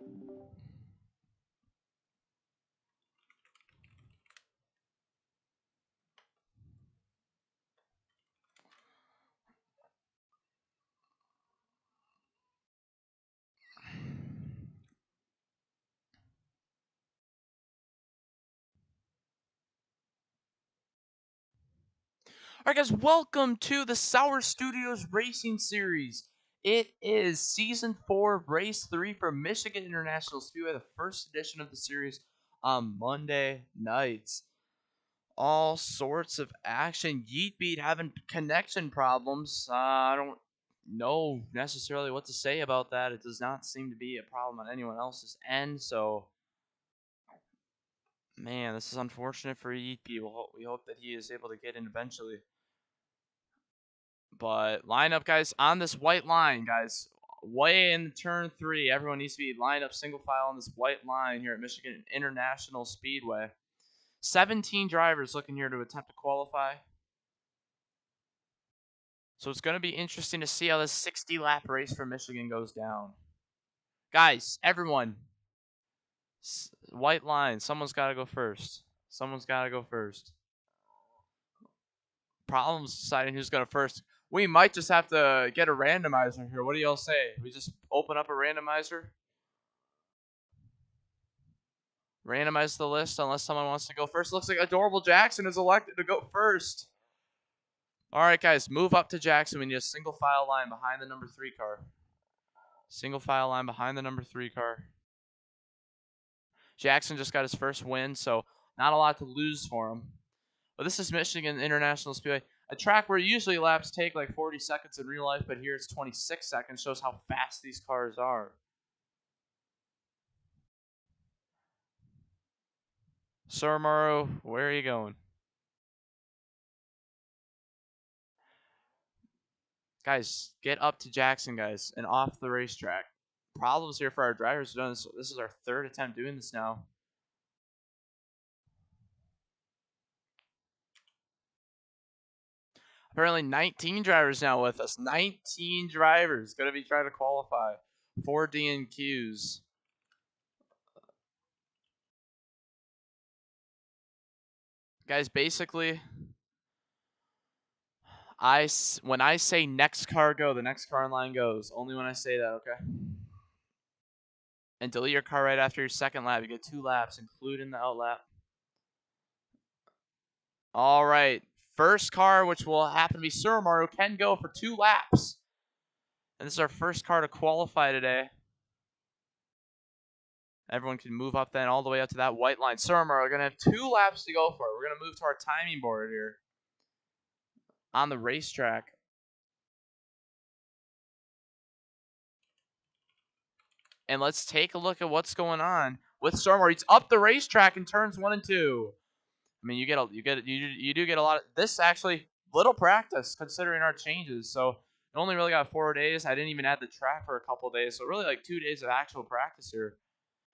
Alright guys, welcome to the Sour Studios Racing Series. It is Season 4, Race 3 for Michigan International Speedway, the first edition of the series on Monday nights. All sorts of action. Yeetbeat having connection problems. I don't know necessarily what to say about that. It does not seem to be a problem on anyone else's end, so... Man, this is unfortunate for Yeetbeat. We hope that he is able to get in eventually. But line up, guys, on this white line, guys. Way in turn 3. Everyone needs to be lined up single file on this white line here at Michigan International Speedway. 17 drivers looking here to attempt to qualify. So it's going to be interesting to see how this 60-lap race for Michigan goes down. Guys, everyone. White line. Someone's got to go first. Someone's got to go first. Problems deciding who's going to first. We might just have to get a randomizer here. What do y'all say? We just open up a randomizer? Randomize the list unless someone wants to go first. Looks like Adorable Jackson is elected to go first. All right, guys, move up to Jackson. We need a single file line behind the number 3 car. Single file line behind the number 3 car. Jackson just got his first win, so not a lot to lose for him. But this is Michigan International Speedway, a track where usually laps take like 40 seconds in real life, but here it's 26 seconds. Shows how fast these cars are. Sormaru, where are you going? Guys, get up to Jackson, guys, and off the racetrack. Problems here for our drivers. This is our 3rd attempt doing this now. Apparently 19 drivers now with us. 19 drivers going to be trying to qualify. 4 DNQs. Guys, basically, when I say next car go, the next car in line goes. Only when I say that, okay? And delete your car right after your second lap. You get 2 laps, including the out lap. All right. First car, which will happen to be Suramaru, can go for 2 laps. And this is our first car to qualify today. Everyone can move up then all the way up to that white line. Suramaru are going to have 2 laps to go for it. We're going to move to our timing board here on the racetrack. And let's take a look at what's going on with Suramaru. He's up the racetrack in turns 1 and 2. I mean, you do get a lot of this. Actually, little practice considering our changes. So it only really got 4 days. I didn't even add the track for a couple of days. So really like 2 days of actual practice here.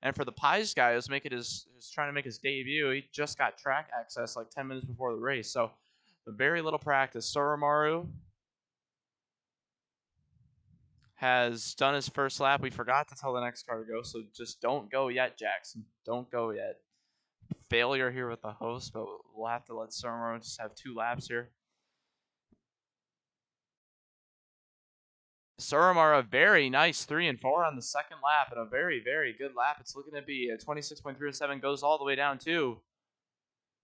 And for the Pies guy, who's trying to make his debut, he just got track access like 10 minutes before the race. So very little practice. Suramaru has done his first lap. We forgot to tell the next car to go, so just don't go yet, Jackson. Don't go yet. Failure here with the host, but we'll have to let Suramaru just have 2 laps here. Suramaru, a very nice 3 and 4 on the second lap, and a very, very good lap. It's looking to be a 26.37, goes all the way down to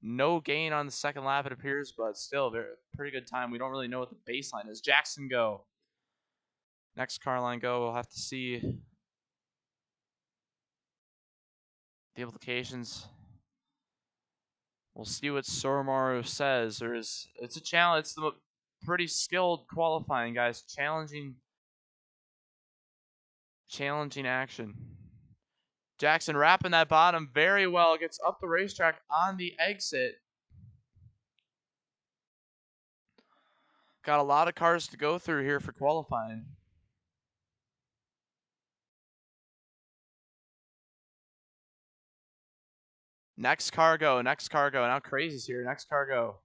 no gain on the second lap, it appears, but still pretty good time. We don't really know what the baseline is. Jackson go. Next car line go. We'll have to see the implications. We'll see what Suramaru says. It's a challenge. It's the pretty skilled qualifying, guys. Challenging action. Jackson wrapping that bottom very well. Gets up the racetrack on the exit. Got a lot of cars to go through here for qualifying. Next car go. Now Crazy's here. Next car go.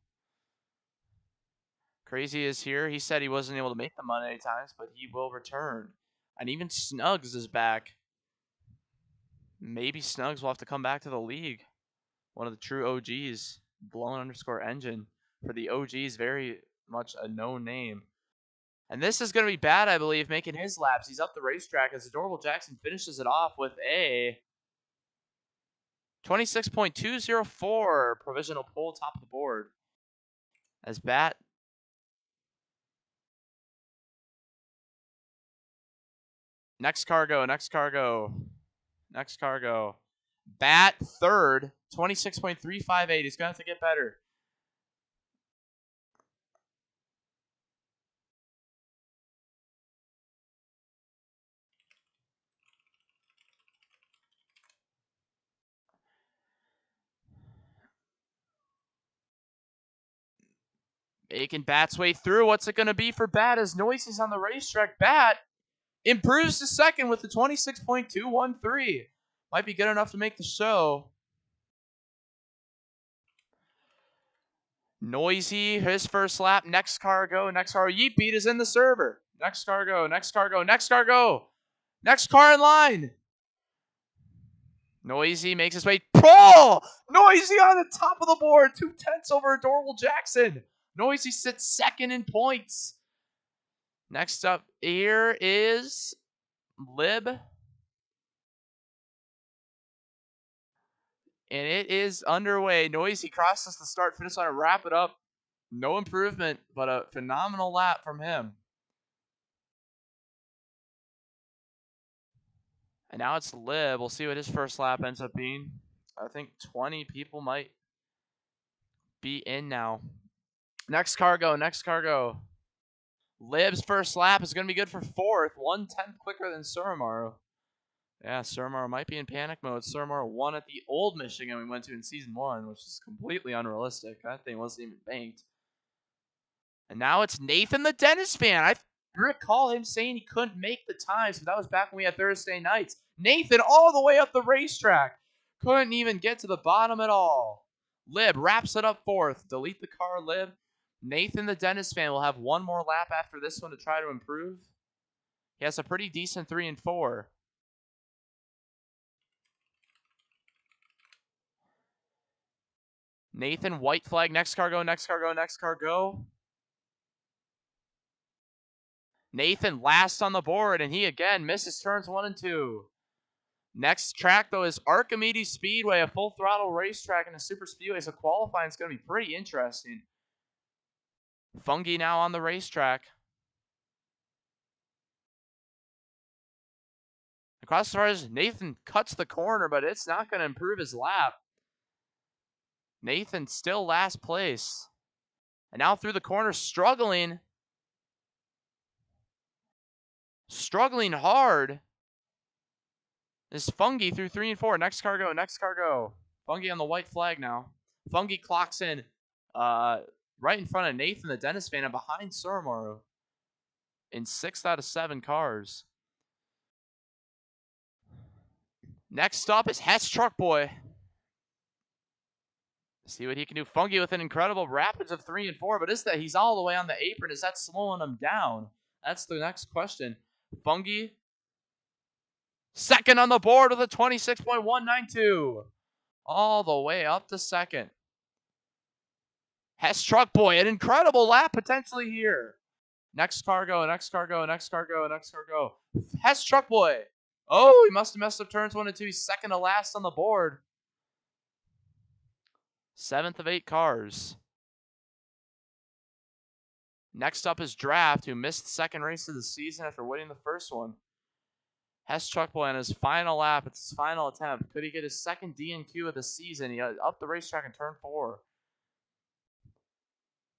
Crazy is here. He said he wasn't able to make the Monday times, but he will return. And even Snugs is back. Maybe Snugs will have to come back to the league. One of the true OGs, blown_engine. For the OGs, very much a known name. And this is going to be bad, I believe, making his laps. He's up the racetrack as Adorable Jackson finishes it off with a 26.204 provisional pole, top of the board. As Bat next cargo. Bat third, 26.358. He's going to have to get better. Making Bat's way through. What's it going to be for Bat as Noisy's on the racetrack? Bat improves to second with the 26.213. Might be good enough to make the show. Noisy, his first lap. Next car go. Yeet Beat is in the server. Next car go. Next car in line. Noisy makes his way. Pro! Noisy on the top of the board. 2/10 over Adorable Jackson. Noisy sits second in points. Next up here is Lib. And it is underway. Noisy crosses the start finish line to wrap it up. No improvement, but a phenomenal lap from him. And now it's Lib. We'll see what his first lap ends up being. I think 20 people might be in now. Next car go. Lib's first lap is going to be good for fourth. 1/10 quicker than Suramaru. Yeah, Suramaru might be in panic mode. Suramaru won at the old Michigan we went to in season 1, which is completely unrealistic. That thing wasn't even banked. And now it's Nathan the Dentist fan. I recall him saying he couldn't make the times, but that was back when we had Thursday nights. Nathan all the way up the racetrack. Couldn't even get to the bottom at all. Lib wraps it up fourth. Delete the car, Lib. Nathan the Dentist fan will have one more lap after this one to try to improve. He has a pretty decent 3 and 4. Nathan, white flag, next car go. Nathan last on the board, and he again misses turns 1 and 2. Next track, though, is Archimedes Speedway, a full throttle racetrack in a super speedway, so qualifying is going to be pretty interesting. Fungi now on the racetrack. Across the far, Nathan cuts the corner, but it's not going to improve his lap. Nathan still last place. And now through the corner, struggling hard. Is Fungi through 3 and 4. Next car go. Fungi on the white flag now. Fungi clocks in right in front of Nathan the Dentist fan and behind Suramaru in 6 out of 7 cars. Next up is Hess Truck Boy. See what he can do. Fungi with an incredible rapids of 3 and 4, but is that he's all the way on the apron? Is that slowing him down? That's the next question. Fungi second on the board with a 26.192. All the way up to second. Hess Truck Boy, an incredible lap potentially here. Next car go. Hess Truck Boy. Oh, he must have messed up turns 1 and 2. He's second to last on the board. 7th of 8 cars. Next up is Draft, who missed the second race of the season after winning the first one. Hess Truck Boy on his final lap. It's his final attempt. Could he get his second DNQ of the season? He up the racetrack in turn 4.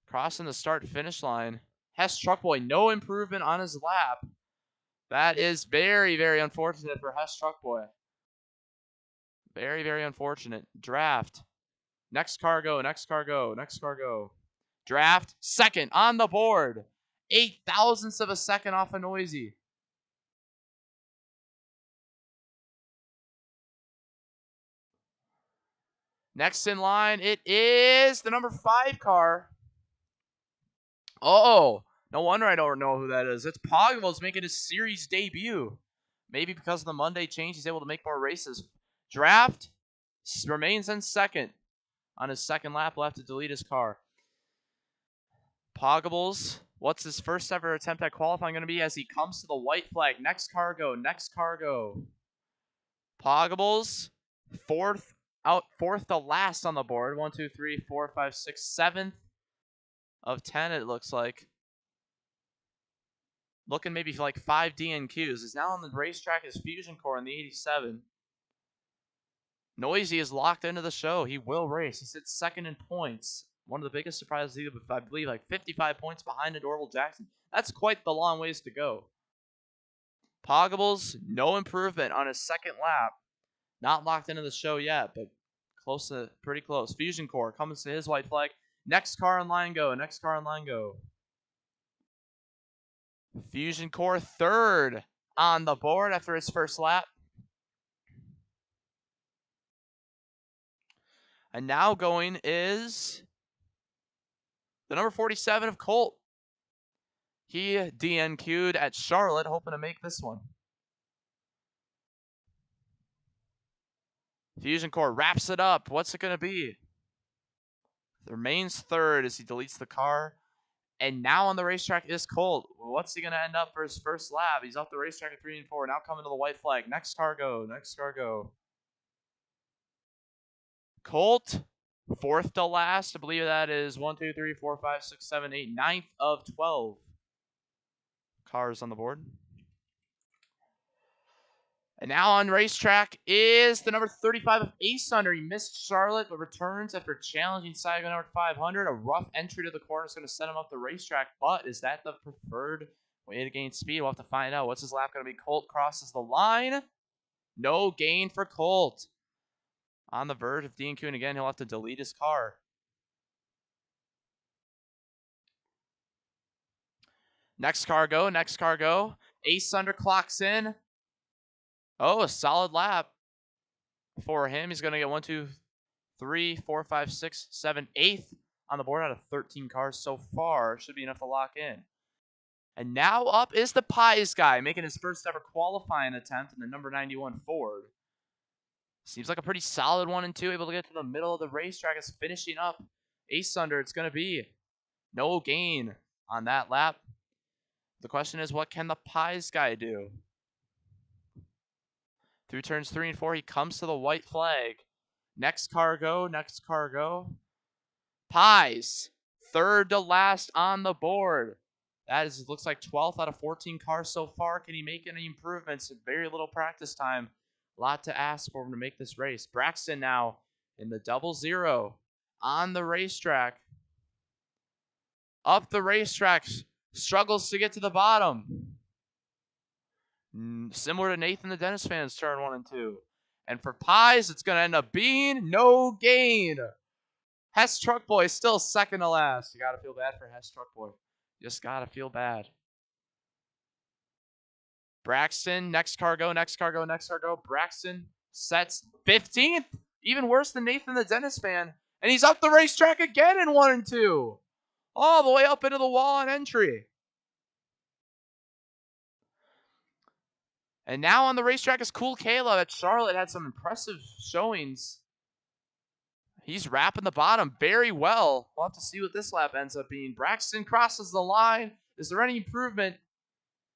Crossing the start-finish line. Hess Truck Boy, no improvement on his lap. That is very, very unfortunate for Hess Truck Boy. Very, very unfortunate. Draft. Next car go. Draft, second on the board. 8 thousandths of a second off of Noisy. Next in line, it is the number 5 car. Oh, no wonder I don't know who that is. It's Pogville's making his series debut. Maybe because of the Monday change, he's able to make more races. Draft remains in second on his second lap. Left to delete his car. Poggables, what's his first ever attempt at qualifying going to be as he comes to the white flag? Next car go. Next car go. Poggables, fourth to last on the board. 1, 2, 3, 4, 5, 6, 7th of 10, it looks like. Looking maybe for like 5 DNQs. Is now on the racetrack is Fusion Core in the 87. Noisy is locked into the show. He will race. He sits second in points. One of the biggest surprises, I believe, like 55 points behind Adorable Jackson. That's quite the long ways to go. Poggables, no improvement on his second lap. Not locked into the show yet, but pretty close. Fusion Core comes to his white flag. Next car in line go. Next car in line go. Fusion Core third on the board after his first lap. And now going is the number 47 of Colt. He DNQ'd at Charlotte, hoping to make this one. Fusion Core wraps it up. What's it going to be? Remains third as he deletes the car. And now on the racetrack is Colt. What's he going to end up for his first lap? He's off the racetrack at 3 and 4. Now coming to the white flag. Next car go. Next car go. Colt, fourth to last. I believe that is 1, 2, 3, 4, 5, 6, 7, 8, 9th of 12 cars on the board. And now on racetrack is the number 35 of Ace Under. He missed Charlotte, but returns after challenging Saigo number 500. A rough entry to the corner is going to set him up the racetrack, but is that the preferred way to gain speed? We'll have to find out. What's his lap going to be? Colt crosses the line. No gain for Colt. On the verge of DNQ, and again, he'll have to delete his car. Next car go, next car go. Ace Under clocks in. Oh, a solid lap for him. He's going to get 1, 2, 3, 4, 5, 6, 7, 8th on the board out of 13 cars so far. Should be enough to lock in. And now up is the Pies guy, making his first ever qualifying attempt in the number 91 Ford. Seems like a pretty solid 1 and 2, able to get to the middle of the racetrack. Is finishing up Ace Under. It's going to be no gain on that lap. The question is, what can the Pies guy do? Through turns 3 and 4, he comes to the white flag. Next car go, next car go. Pies, third to last on the board. That is, looks like 12th out of 14 cars so far. Can he make any improvements? Very little practice time. A lot to ask for him to make this race. Braxton now in the 00 on the racetrack. Up the racetrack, struggles to get to the bottom. Similar to Nathan the Dennis fans turn 1 and 2. And for Pies, it's going to end up being no gain. Hess Truck Boy still second to last. You got to feel bad for Hess Truck Boy. Just got to feel bad. Braxton, next car go, next car go, next car go. Braxton sets 15th. Even worse than Nathan the Dennis fan. And he's up the racetrack again in 1 and 2. All the way up into the wall on entry. And now on the racetrack is Cool Caleb at Charlotte. Had some impressive showings. He's wrapping the bottom very well. We'll have to see what this lap ends up being. Braxton crosses the line. Is there any improvement?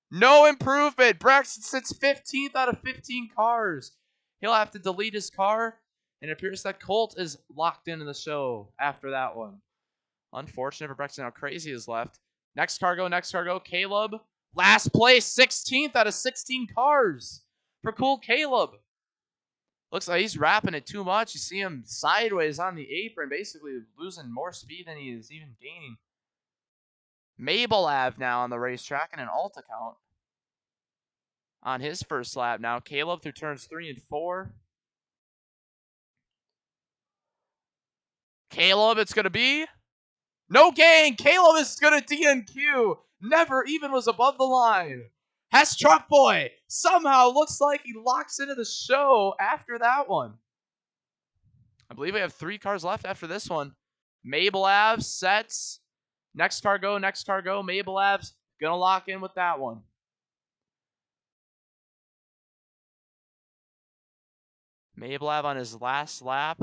No improvement. Braxton sits 15th out of 15 cars. He'll have to delete his car. And it appears that Colt is locked into the show after that one. Unfortunate for Braxton how crazy is left. Next car go, next car go. Caleb. Last place, 16th out of 16 cars for Cool Caleb. Looks like he's wrapping it too much. You see him sideways on the apron, basically losing more speed than he is even gaining. Mabel Ave now on the racetrack in an alt account. On his first lap now. Caleb through turns 3 and 4. Caleb, it's going to be no gain. Caleb is going to DNQ. Never even was above the line. Hess Truck Boy somehow looks like he locks into the show after that one. I believe we have 3 cars left after this one. Mabel Ave sets. Next car go, next car go. Mabel Ave's going to lock in with that one. Mablev on his last lap.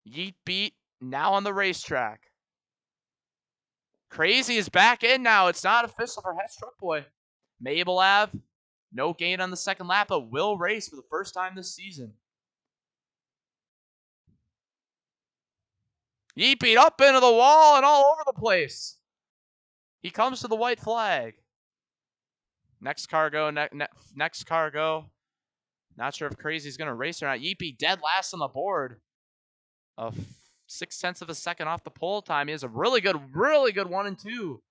Yeet beat, now on the racetrack. Crazy is back in now. It's not official for Hess Truck Boy. Mablev, no gain on the second lap, but will race for the first time this season. Yeet beat up into the wall and all over the place. He comes to the white flag. Next car go, next car go. Not sure if Crazy's going to race or not. Yeet dead last on the board. 0.6 of a second off the pole time. He has a really good 1 and 2.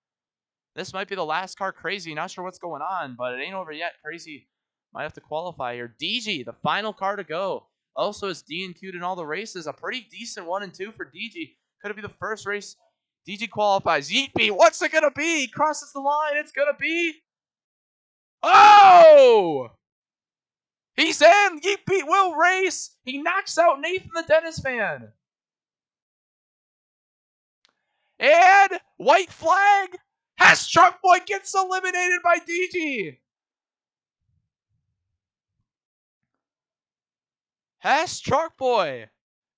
This might be the last car. Crazy. Not sure what's going on, but it ain't over yet. Crazy might have to qualify here. DG, the final car to go. Also is DNQ'd in all the races. A pretty decent 1 and 2 for DG. Could it be the first race DG qualifies? Yeet, what's it going to be? He crosses the line. It's going to be... Oh! He's in! Yeet will race! He knocks out Nathan the Dennis fan. And white flag! Hess Truck Boy gets eliminated by DG. Hess Truck Boy.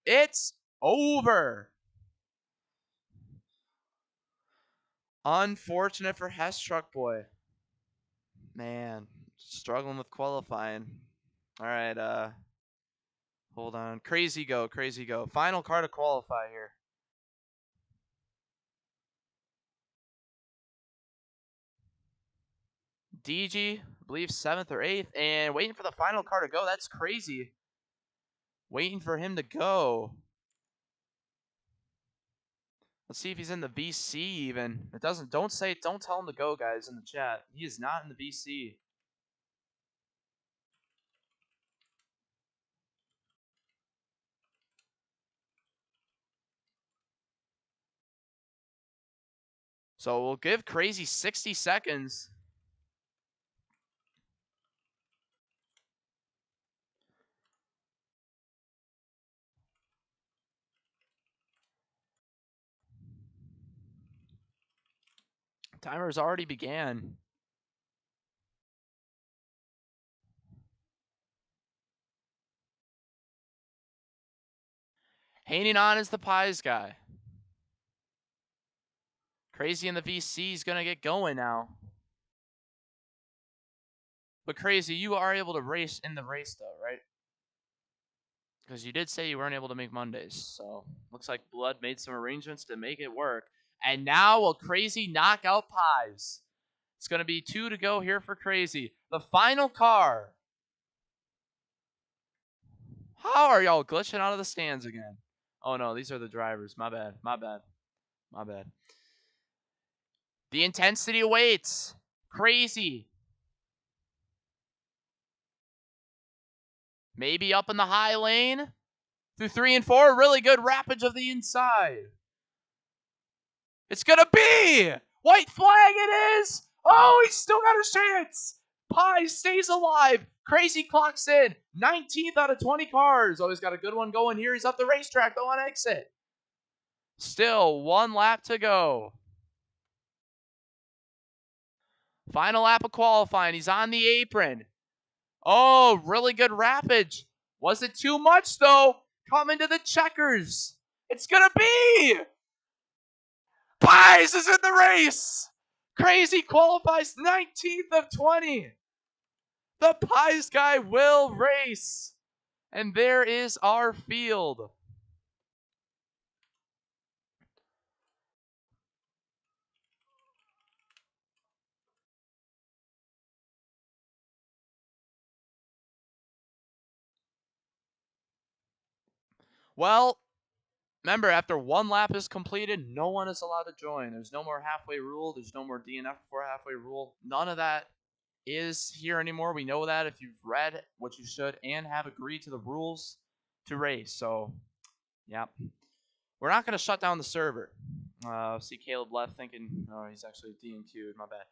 It's over. Unfortunate for Hess Truck Boy. Man, struggling with qualifying. All right, hold on. Crazy go. Final car to qualify here. DG, I believe 7th or 8th, and waiting for the final car to go. That's crazy. Waiting for him to go. Let's see if he's in the VC even. It doesn't. Don't tell him to go, guys, in the chat. He is not in the VC. So we'll give Crazy 60 seconds. Timer's already began. Hanging on is the Pies guy. Crazy in the VC is going to get going now. But Crazy, you are able to race in the race though, right? Because you did say you weren't able to make Mondays. So looks like Blood made some arrangements to make it work. And now will Crazy knock out Pies? It's going to be 2 to go here for Crazy. The final car. How are y'all glitching out of the stands again? Oh no, these are the drivers. My bad. The intensity awaits. Crazy. Maybe up in the high lane. Through 3 and 4. Really good wrappage of the inside. It's going to be. White flag it is. Oh, he's still got a chance. Pie stays alive. Crazy clocks in. 19th out of 20 cars. Oh, he's got a good one going here. He's up the racetrack though on exit. Still 1 lap to go. Final lap of qualifying. He's on the apron. Oh, really good wrappage. Was it too much, though? Coming to the checkers. It's going to be. Pies is in the race. Crazy qualifies 19th of 20. The Pies guy will race. And there is our field. Well, remember, after 1 lap is completed, no one is allowed to join. There's no more halfway rule. There's no more DNF before halfway rule. None of that is here anymore. We know that if you've read what you should and have agreed to the rules to race. So, yeah. We're not going to shut down the server. See Caleb left thinking, oh, he's actually DNQ'd. My bad.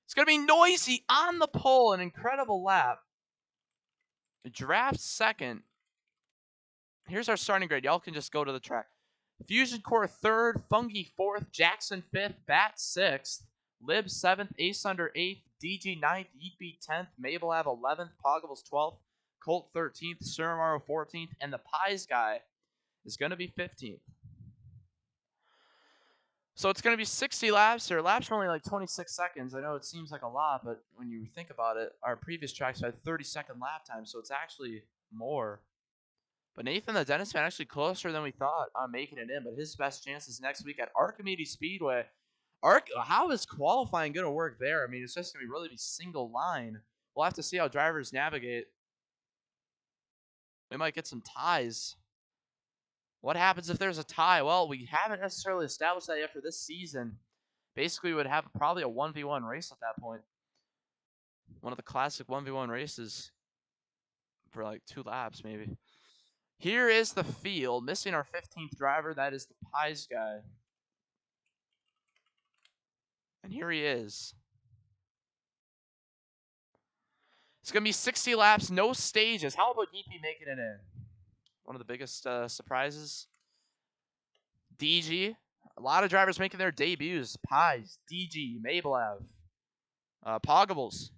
It's going to be Noisy on the pole. An incredible lap. Draft second. Here's our starting grade. Y'all can just go to the track. Fusion Core 3rd, Fungi 4th, Jackson 5th, Bat 6th, Lib 7th, Ace Under 8th, DG 9th, Yeetbeat 10th, Mabel Ave 11th, Poggles 12th, Colt 13th, Suramaro 14th, and the Pies guy is going to be 15th. So it's going to be 60 laps here. Laps are only like 26 seconds. I know it seems like a lot, but when you think about it, our previous tracks had 30-second lap time, so it's actually more. But Nathan, the Dennis fan, actually closer than we thought on making it in, but his best chances next week at Archimedes Speedway. How is qualifying going to work there? I mean, it's just going to really be single line. We'll have to see how drivers navigate. We might get some ties. What happens if there's a tie? Well, we haven't necessarily established that yet for this season. Basically, we would have probably a 1v1 race at that point. One of the classic 1v1 races for like 2 laps, maybe. Here is the field. Missing our 15th driver. That is the Pies guy. And here he is. It's going to be 60 laps, no stages. How about EP making it in? One of the biggest surprises. DG. A lot of drivers making their debuts. Pies, DG, Mabel Ave, Poggables.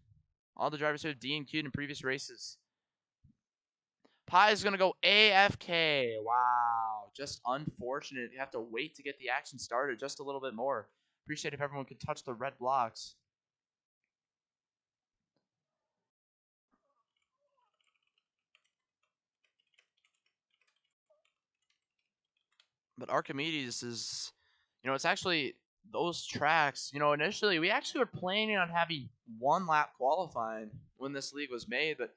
All the drivers who have D&Q'd in previous races. Pie is going to go AFK. Wow. Just unfortunate. You have to wait to get the action started just a little bit more. Appreciate if everyone could touch the red blocks. But Archimedes is, it's actually those tracks. Initially we actually were planning on having 1 lap qualifying when this league was made, but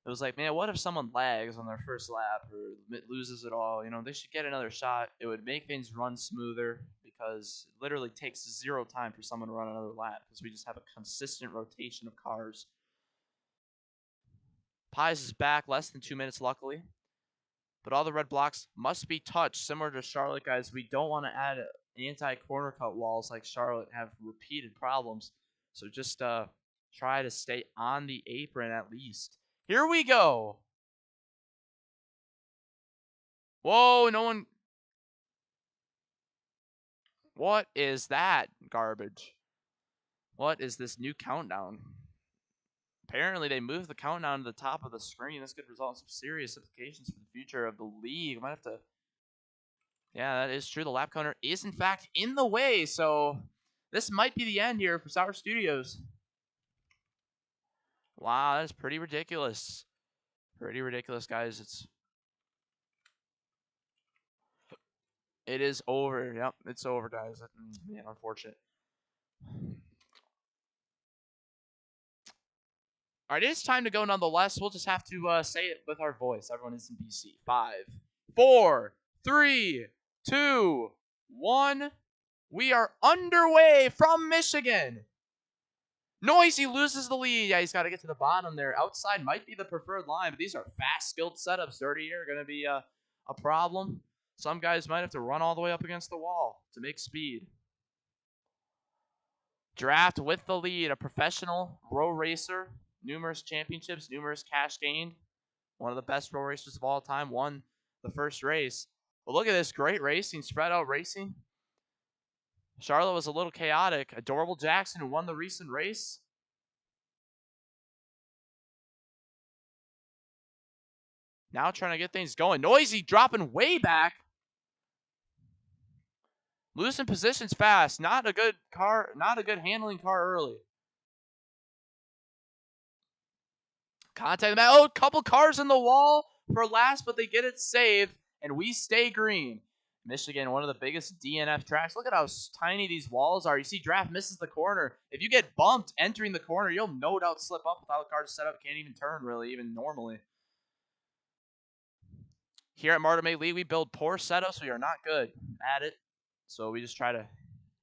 it was like, man, what if someone lags on their first lap or loses it all? They should get another shot. It would make things run smoother because it literally takes 0 time for someone to run another lap because we just have a consistent rotation of cars. Pies is back, less than 2 minutes, luckily. But all the red blocks must be touched, similar to Charlotte, guys. We don't want to add anti-corner cut walls like Charlotte have repeated problems. So just try to stay on the apron at least. Here we go. Whoa, no one. What is that garbage? What is this new countdown? Apparently, they moved the countdown to the top of the screen. This could result in some serious implications for the future of the league. I might have to. Yeah, that is true. The lap counter is, in fact, in the way. So this might be the end here for Sour Studios. Wow, that is pretty ridiculous. Pretty ridiculous, guys. It is over. Yep, it's over, guys. Man, unfortunate. All right, it is time to go nonetheless. We'll just have to say it with our voice. Everyone is in BC. 5, 4, 3, 2, 1. We are underway from Michigan. Noisy loses the lead. Yeah, he's got to get to the bottom there. Outside might be the preferred line, but these are fast, skilled setups. Dirty here going to be a problem. Some guys might have to run all the way up against the wall to make speed. Draft with the lead, a professional row racer. Numerous championships, numerous cash gained. One of the best row racers of all time. Won the first race. But look at this great racing, spread out racing. Charlotte was a little chaotic. Adorable Jackson, who won the recent race. Now trying to get things going. Noisy dropping way back. Losing positions fast. Not a good car. Not a good handling car early. Contact them. Oh, a couple cars in the wall for last, but they get it saved, and we stay green. Michigan, one of the biggest DNF tracks. Look at how tiny these walls are. You see Draft misses the corner. If you get bumped entering the corner, you'll no doubt slip up without the car set up. Can't even turn, really, even normally. Here at Marta May Lee, we build poor setups. We are not good at it. So we just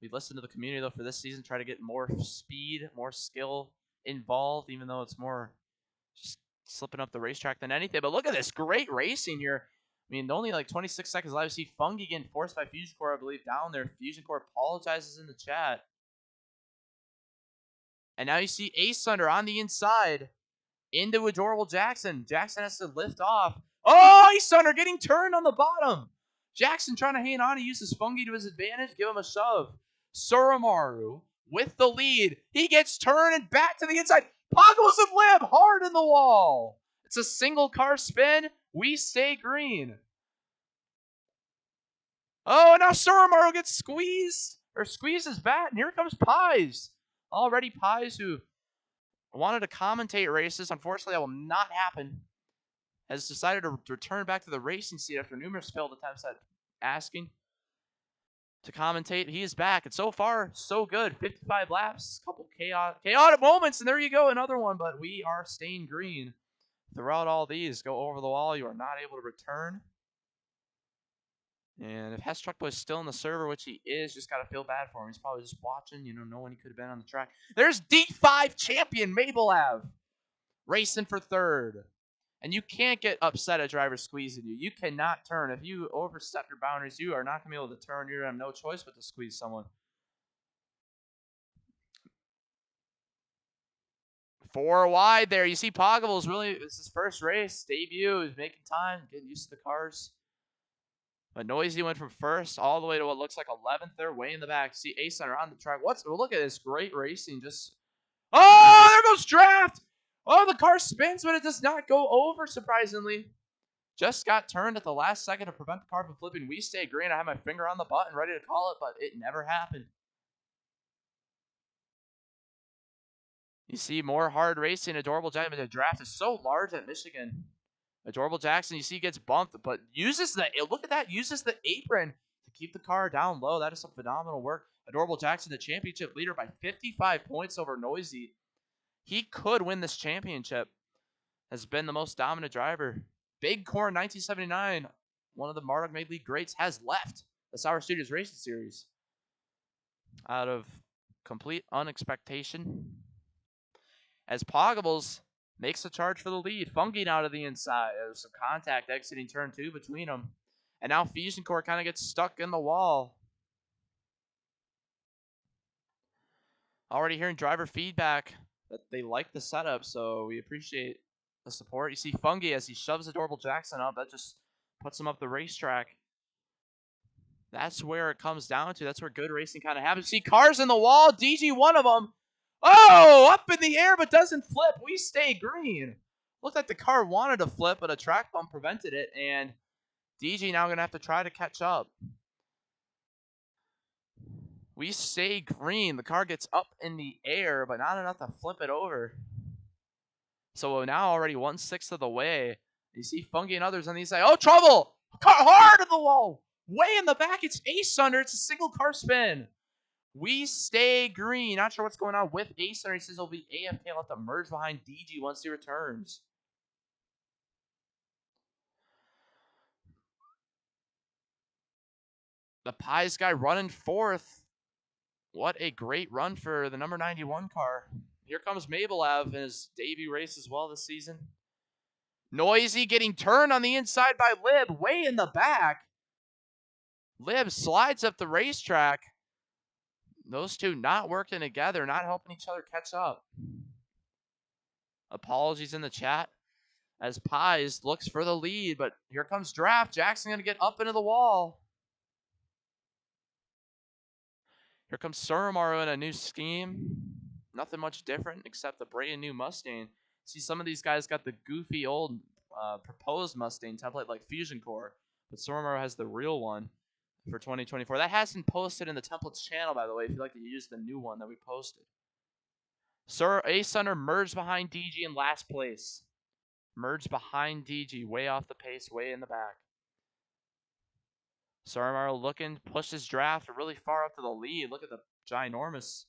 we listen to the community, though, for this season, try to get more speed, more skill involved, even though it's more just slipping up the racetrack than anything. But look at this great racing here. I mean, only like 26 seconds left. You see Fungi getting forced by Fusion Core, I believe, down there. Fusion Core apologizes in the chat. And now you see Ace Thunder on the inside into Adorable Jackson. Jackson has to lift off. Oh, Ace Thunder getting turned on the bottom. Jackson trying to hang on. He uses Fungi to his advantage. Give him a shove. Suramaru with the lead. He gets turned and back to the inside. Poggles and Lib hard in the wall. It's a single car spin. We stay green. Oh, now Soromaru gets squeezed, or squeezes back, and here comes Pies. Already Pies, who wanted to commentate races. Unfortunately, that will not happen. Has decided to return back to the racing seat after numerous failed attempts at asking to commentate. He is back, and so far, so good. 55 laps, couple chaotic moments, and there you go, another one. But we are staying green throughout all these. Go over the wall. You are not able to return. And if Hess Truck Boy is still in the server, which he is, just got to feel bad for him. He's probably just watching, knowing he could have been on the track. There's D5 champion Mabel Ave racing for third. And you can't get upset at drivers squeezing you. You cannot turn. If you overstep your boundaries, you are not going to be able to turn. You're going to have no choice but to squeeze someone. 4 wide there. You see Poggables really, it's his first race, debut. He's making time, getting used to the cars. But Noisy went from first all the way to what looks like 11th there, way in the back. See A-Center on the track. Look at this great racing. Oh, there goes Draft. Oh, the car spins, but it does not go over, surprisingly. Just got turned at the last second to prevent the car from flipping. We stay green. I had my finger on the button, ready to call it, but it never happened. You see more hard racing. Adorable Jackson. The draft is so large at Michigan. Adorable Jackson, you see, gets bumped, but uses the apron to keep the car down low. That is some phenomenal work. Adorable Jackson, the championship leader by 55 points over Noisy. He could win this championship. Has been the most dominant driver. Big Corn 1979, one of the Marduk Made League greats, has left the Sour Studios Racing Series out of complete unexpectation. As Poggables makes a charge for the lead, funking out of the inside. There's some contact exiting turn 2 between them. And now Fusion Core kind of gets stuck in the wall. Already hearing driver feedback that they like the setup, so we appreciate the support. You see Fungi as he shoves Adorable Jackson up. That just puts him up the racetrack. That's where it comes down to. That's where good racing kind of happens. See cars in the wall. DG, one of them. Oh, up in the air, but doesn't flip. We stay green. Looked like the car wanted to flip, but a track bump prevented it, and DG now going to have to try to catch up. We stay green. The car gets up in the air, but not enough to flip it over. So we're now already 1/6 of the way. You see Fungi and others on the side. Oh, trouble! Car hard in the wall. Way in the back. It's Ace Under. It's a single car spin. We stay green. Not sure what's going on with Ace Under. He says he'll be AFK. He'll have to merge behind DG once he returns. The Pies guy running fourth. What a great run for the number 91 car. Here comes Mabel Ave in his debut race as well this season. Noisy getting turned on the inside by Lib, way in the back. Lib slides up the racetrack. Those two not working together, not helping each other catch up. Apologies in the chat as Pies looks for the lead, but here comes Draft. Jackson going to get up into the wall. Here comes Soromaru in a new scheme. Nothing much different except the brand new Mustang. See, some of these guys got the goofy old proposed Mustang template like Fusion Core, but Soromaru has the real one for 2024. That hasn't posted in the templates channel, by the way, if you'd like to use the new one that we posted. Sir Ace Under merged behind DG in last place. Merged behind DG, way off the pace, way in the back. Soromaru looking, pushes Draft really far up to the lead. Look at the ginormous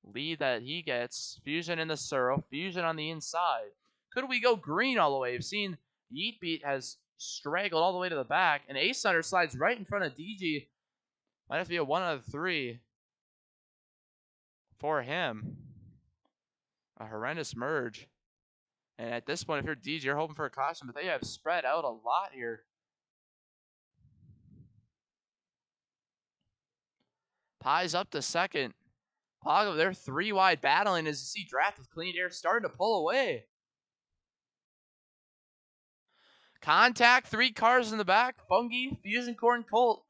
lead that he gets. Fusion in the Suro, Fusion on the inside. Could we go green all the way? We've seen Yeet Beat has straggled all the way to the back, and Ace Hunter slides right in front of DG. Might have to be a 1 out of 3 for him. A horrendous merge. And at this point, if you're DG, you're hoping for a caution, but they have spread out a lot here. Pies up to second. Poggle, they're 3 wide battling as you see Draft with Clean Air starting to pull away. Contact, 3 cars in the back. Fungi, Fusion Core, and Colt.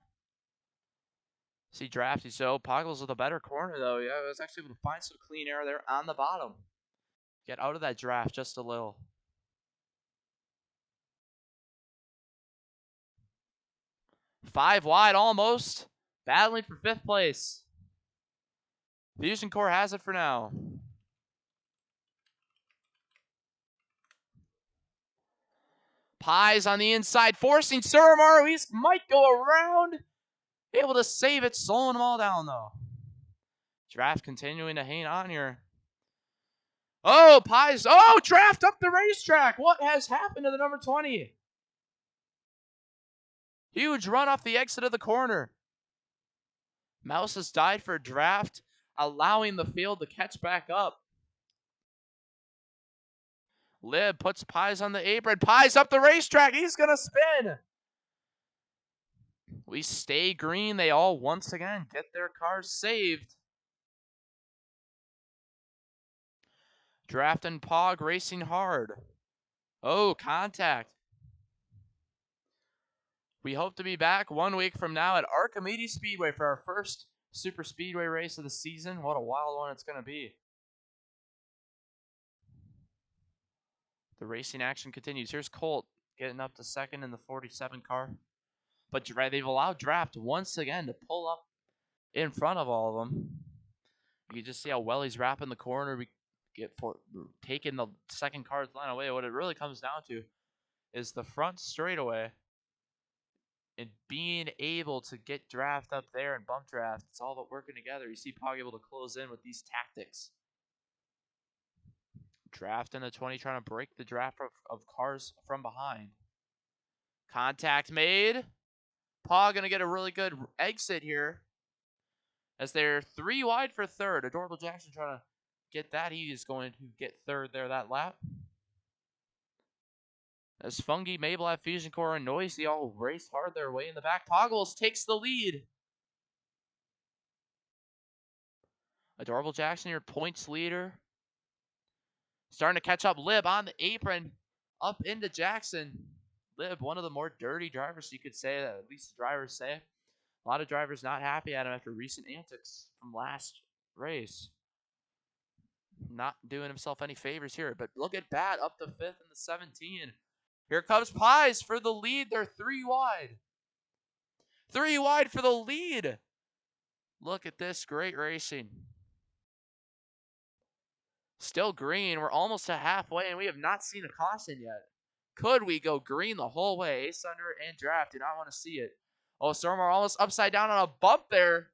See Drafty. So Poggles with a better corner, though. Yeah, I was actually able to find some clean air there on the bottom. Get out of that draft just a little. Five wide almost. Battling for 5th place. Fusion Core has it for now. Pies on the inside, forcing Suramaru. He might go around. Able to save it, slowing them all down, though. Draft continuing to hang on here. Oh, Pies. Oh, Draft up the racetrack. What has happened to the number 20? Huge run off the exit of the corner. Mouse has died for a Draft, allowing the field to catch back up. Lib puts Pies on the apron. Pies up the racetrack. He's going to spin. We stay green. They all once again get their cars saved. Draft and Pog racing hard. Oh, contact. We hope to be back 1 week from now at Archimedes Speedway for our first Super Speedway race of the season. What a wild one it's going to be. The racing action continues. Here's Colt getting up to second in the 47 car. But they've allowed Draft once again to pull up in front of all of them. You can just see how well he's wrapping the corner. We get for taking the second car's line away. What it really comes down to is the front straightaway and being able to get Draft up there and bump Draft. It's all about working together. You see Pog able to close in with these tactics. Draft in the 20 trying to break the draft of cars from behind. Contact made. Pog going to get a really good exit here as they're 3 wide for third. Adorable Jackson trying to get that. He is going to get third there that lap. As Fungi, Maybelline, Fusion Core, and Noisy all race hard their way in the back. Poggles takes the lead. Adorable Jackson, your points leader. Starting to catch up. Lib on the apron. Up into Jackson. Lib, one of the more dirty drivers, you could say, that at least the drivers say. A lot of drivers not happy at him after recent antics from last race. Not doing himself any favors here. But look at Bat up to 5th in the 17. Here comes Pies for the lead. They're 3 wide. 3 wide for the lead. Look at this great racing. Still green. We're almost to halfway, and we have not seen a caution yet. Could we go green the whole way? Ace Under and Draft. Do not want to see it. Oh, Stormar almost upside down on a bump there.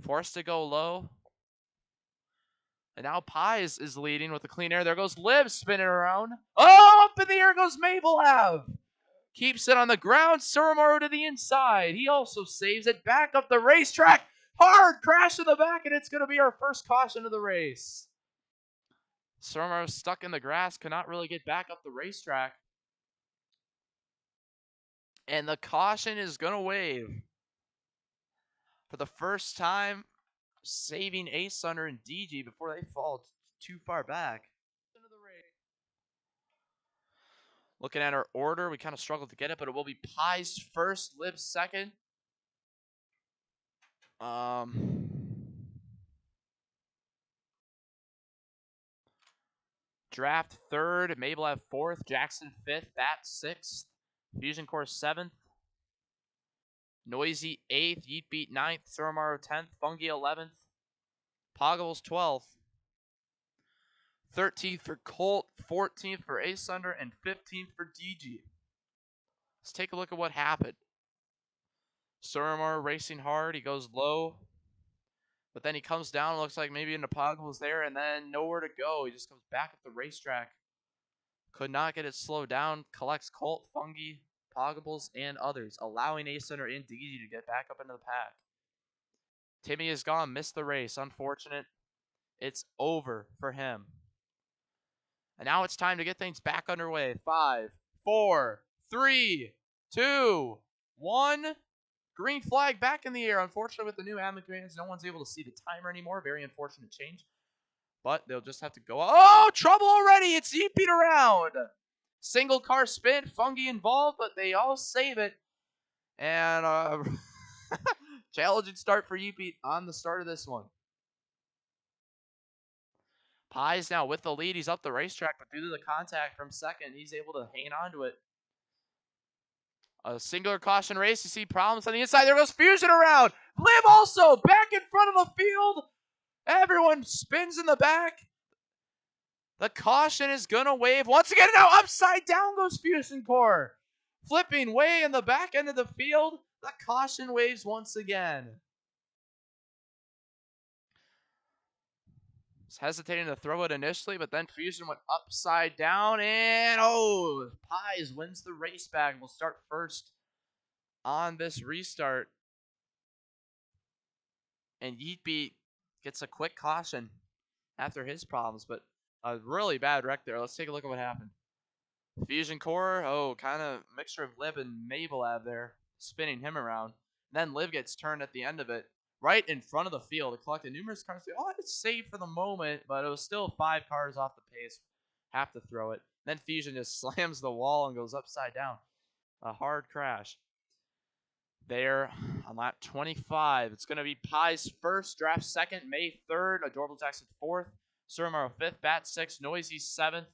Forced to go low. And now Pies is leading with the clean air. There goes Lib spinning around. Oh, up in the air goes Mabel Ave. Keeps it on the ground. Suramaru to the inside. He also saves it. Back up the racetrack. Hard crash to the back, and it's going to be our first caution of the race. Suramaru stuck in the grass. Could not really get back up the racetrack. And the caution is going to wave. For the first time, saving Ace Under and DG before they fall too far back. Looking at our order, we kind of struggled to get it, but it will be Pies first, Lib second. Draft third, Mabel have 4th, Jackson 5th, Bat 6th, Fusion Core 7th, Noisy 8th, Yeet Beat 9th, Suramaru 10th, Fungi 11th, Poggles 12th, 13th for Colt, 14th for Ace Under, and 15th for DG. Let's take a look at what happened. Suramaru racing hard, he goes low, but then he comes down, looks like maybe into Poggles there, and then nowhere to go. He just comes back up the racetrack. Could not get it slowed down, collects Colt, Fungi, Pogables, and others, allowing Ace Under and DG to get back up into the pack. Timmy is gone, missed the race. Unfortunate. It's over for him. And now it's time to get things back underway. 5, 4, 3, 2, 1. Green flag back in the air. Unfortunately, with the new admin commands, no one's able to see the timer anymore. Very unfortunate change. But they'll just have to go. Oh, trouble already. It's yeeping around. Single car spin. Fungi involved, but they all save it. And Challenging start for Yeetbeat on the start of this one. Pies now with the lead. He's up the racetrack, but due to the contact from second, he's able to hang on to it. A singular caution race. You see problems on the inside. There goes Fusion around. Liv also back in front of the field. Everyone spins in the back. The caution is going to wave once again. Now upside down goes Fusion Core. Flipping way in the back end of the field. The caution waves once again. Was hesitating to throw it initially, but then Fusion went upside down. And Pies wins the race back. We'll start first on this restart. And Yeetbeat gets a quick caution after his problems, but a really bad wreck there. Let's take a look at what happened. Fusion Core, kind of mixture of Liv and Mabelab there, spinning him around. Then Liv gets turned at the end of it, right in front of the field. It collected numerous cars. It's safe for the moment, but it was still 5 cars off the pace. Have to throw it. Then Fusion just slams the wall and goes upside down. A hard crash. There on lap 25. It's going to be Pies first, Draft second, May 3rd, Adorable Jackson 4th, Surmaro 5th, Bat 6th, Noisy 7th,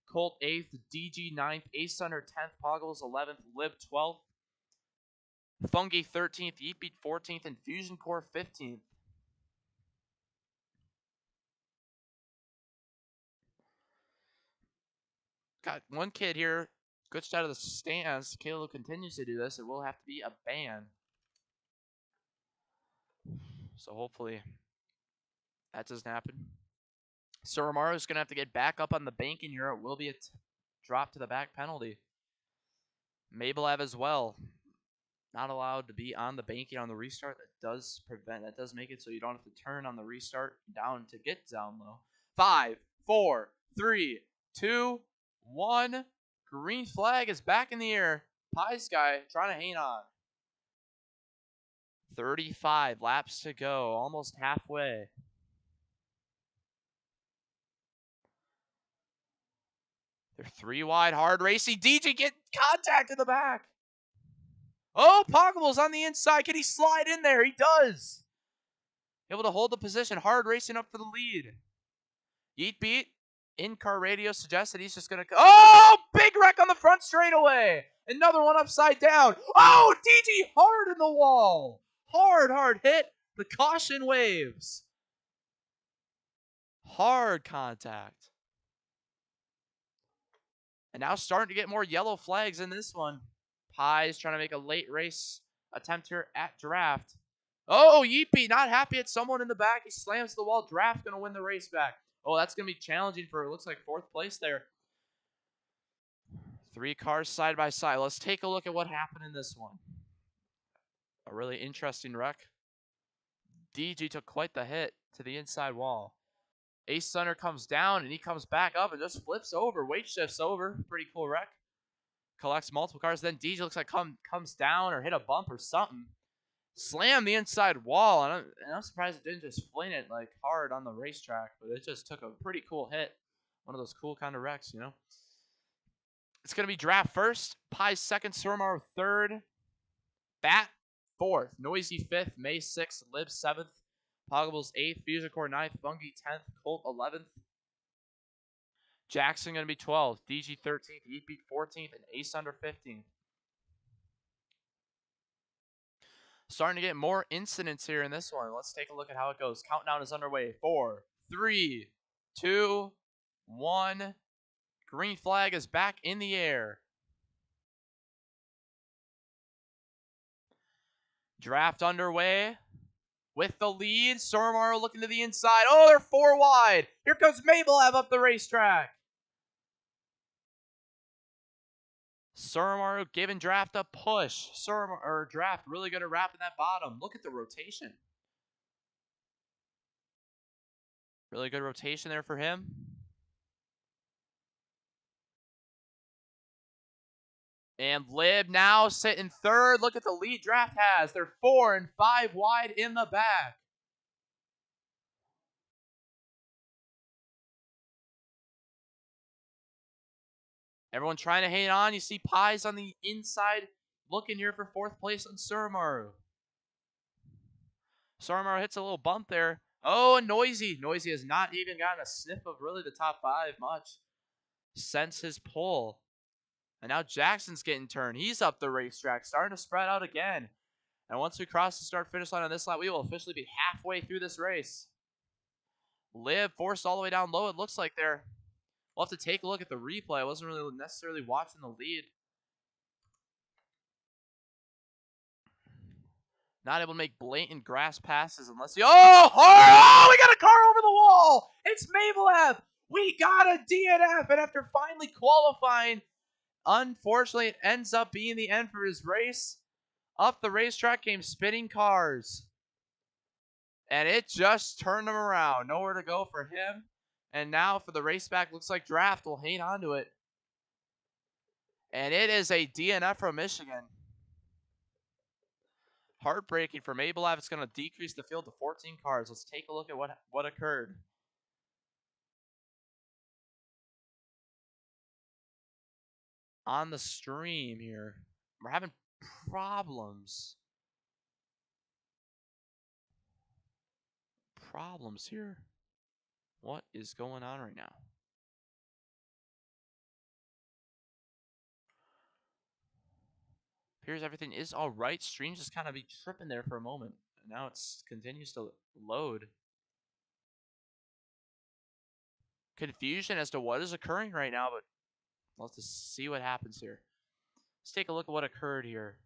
Colt 8th, DG 9th, Ace Thunder 10th, Poggles 11th, Lib 12th, Fungi 13th, Yeetbeat 14th, and Fusion Core 15th. Got one kid here, glitched out of the stands. Caleb continues to do this. It will have to be a ban. So hopefully that doesn't happen. Surmaro is going to have to get back up on the banking here. It will be a drop to the back penalty. Mabelab as well. Not allowed to be on the banking on the restart. That does make it so you don't have to turn on the restart down to get down low. 5, 4, 3, 2, 1. Green flag is back in the air. Pies guy trying to hang on. 35 laps to go. Almost halfway. They're 3 wide, hard racing. DJ get contact in the back. Poggle's on the inside. Can he slide in there? He does. Able to hold the position. Hard racing up for the lead. Yeetbeat, in-car radio suggested he's just going to... big wreck on the front straightaway. Another one upside down. DG hard in the wall. Hard hit. The caution waves. Hard contact. And now starting to get more yellow flags in this one. Pies trying to make a late race attempt here at Draft. Yeetbeat not happy at someone in the back. He slams the wall. Draft going to win the race back. That's going to be challenging for, it looks like, 4th place there. 3 cars side by side. Let's take a look at what happened in this one. A really interesting wreck. DG took quite the hit to the inside wall. Ace Thunder comes down, and he comes back up and just flips over. Weight shifts over. Pretty cool wreck. Collects multiple cars. Then DJ looks like comes down or hit a bump or something. Slam the inside wall. And I'm surprised it didn't just fling it like hard on the racetrack, but it just took a pretty cool hit. One of those cool kind of wrecks, you know. It's going to be Draft first, Pies second, Surmaro 3rd, Bat 4th, Noisy 5th, May 6th, Lib 7th, Poggables 8th, Fusion Core 9th, Fungi 10th, Colt 11th. Jackson going to be 12th, DG 13th, Yeetbeat 14th, and Ace Thunder 15th. Starting to get more incidents here in this one. Let's take a look at how it goes. Countdown is underway. 4, 3, 2, 1. Green flag is back in the air. Draft underway. With the lead, Surmaro looking to the inside. They're 4 wide. Here comes Mabelab up the racetrack. Surmaro giving Draft a push. Draft really good at wrapping that bottom. Look at the rotation. Really good rotation there for him. And Lib now sitting 3rd. Look at the lead Draft has. They're 4 and 5 wide in the back. Everyone trying to hang on. You see Pies on the inside looking here for 4th place on Surmaro. Sarmar hits a little bump there. Oh, and Noisy. Noisy has not even gotten a sniff of really the top 5 much since his pull. And now Jackson's getting turned. He's up the racetrack, starting to spread out again. And once we cross the start-finish line on this lap, we will officially be halfway through this race. Liv forced all the way down low, it looks like there. We'll have to take a look at the replay. I wasn't really necessarily watching the lead. Not able to make blatant grass passes unless he... Oh, hard! Oh, we got a car over the wall! It's Mablev! We got a DNF! And after finally qualifying, unfortunately, it ends up being the end for his race. Up the racetrack came spinning cars. And it just turned him around. Nowhere to go for him. And now for the race back, looks like Draft will hang on to it. And it is a DNF from Michigan. Heartbreaking for Mablev. It's going to decrease the field to 14 cars. Let's take a look at what occurred. On the stream here, we're having problems. Problems here. What is going on right now? Appears everything is all right. Stream just kind of be tripping there for a moment. And now it continues to load. Confusion as to what is occurring right now, but we'll have to see what happens here. Let's take a look at what occurred here.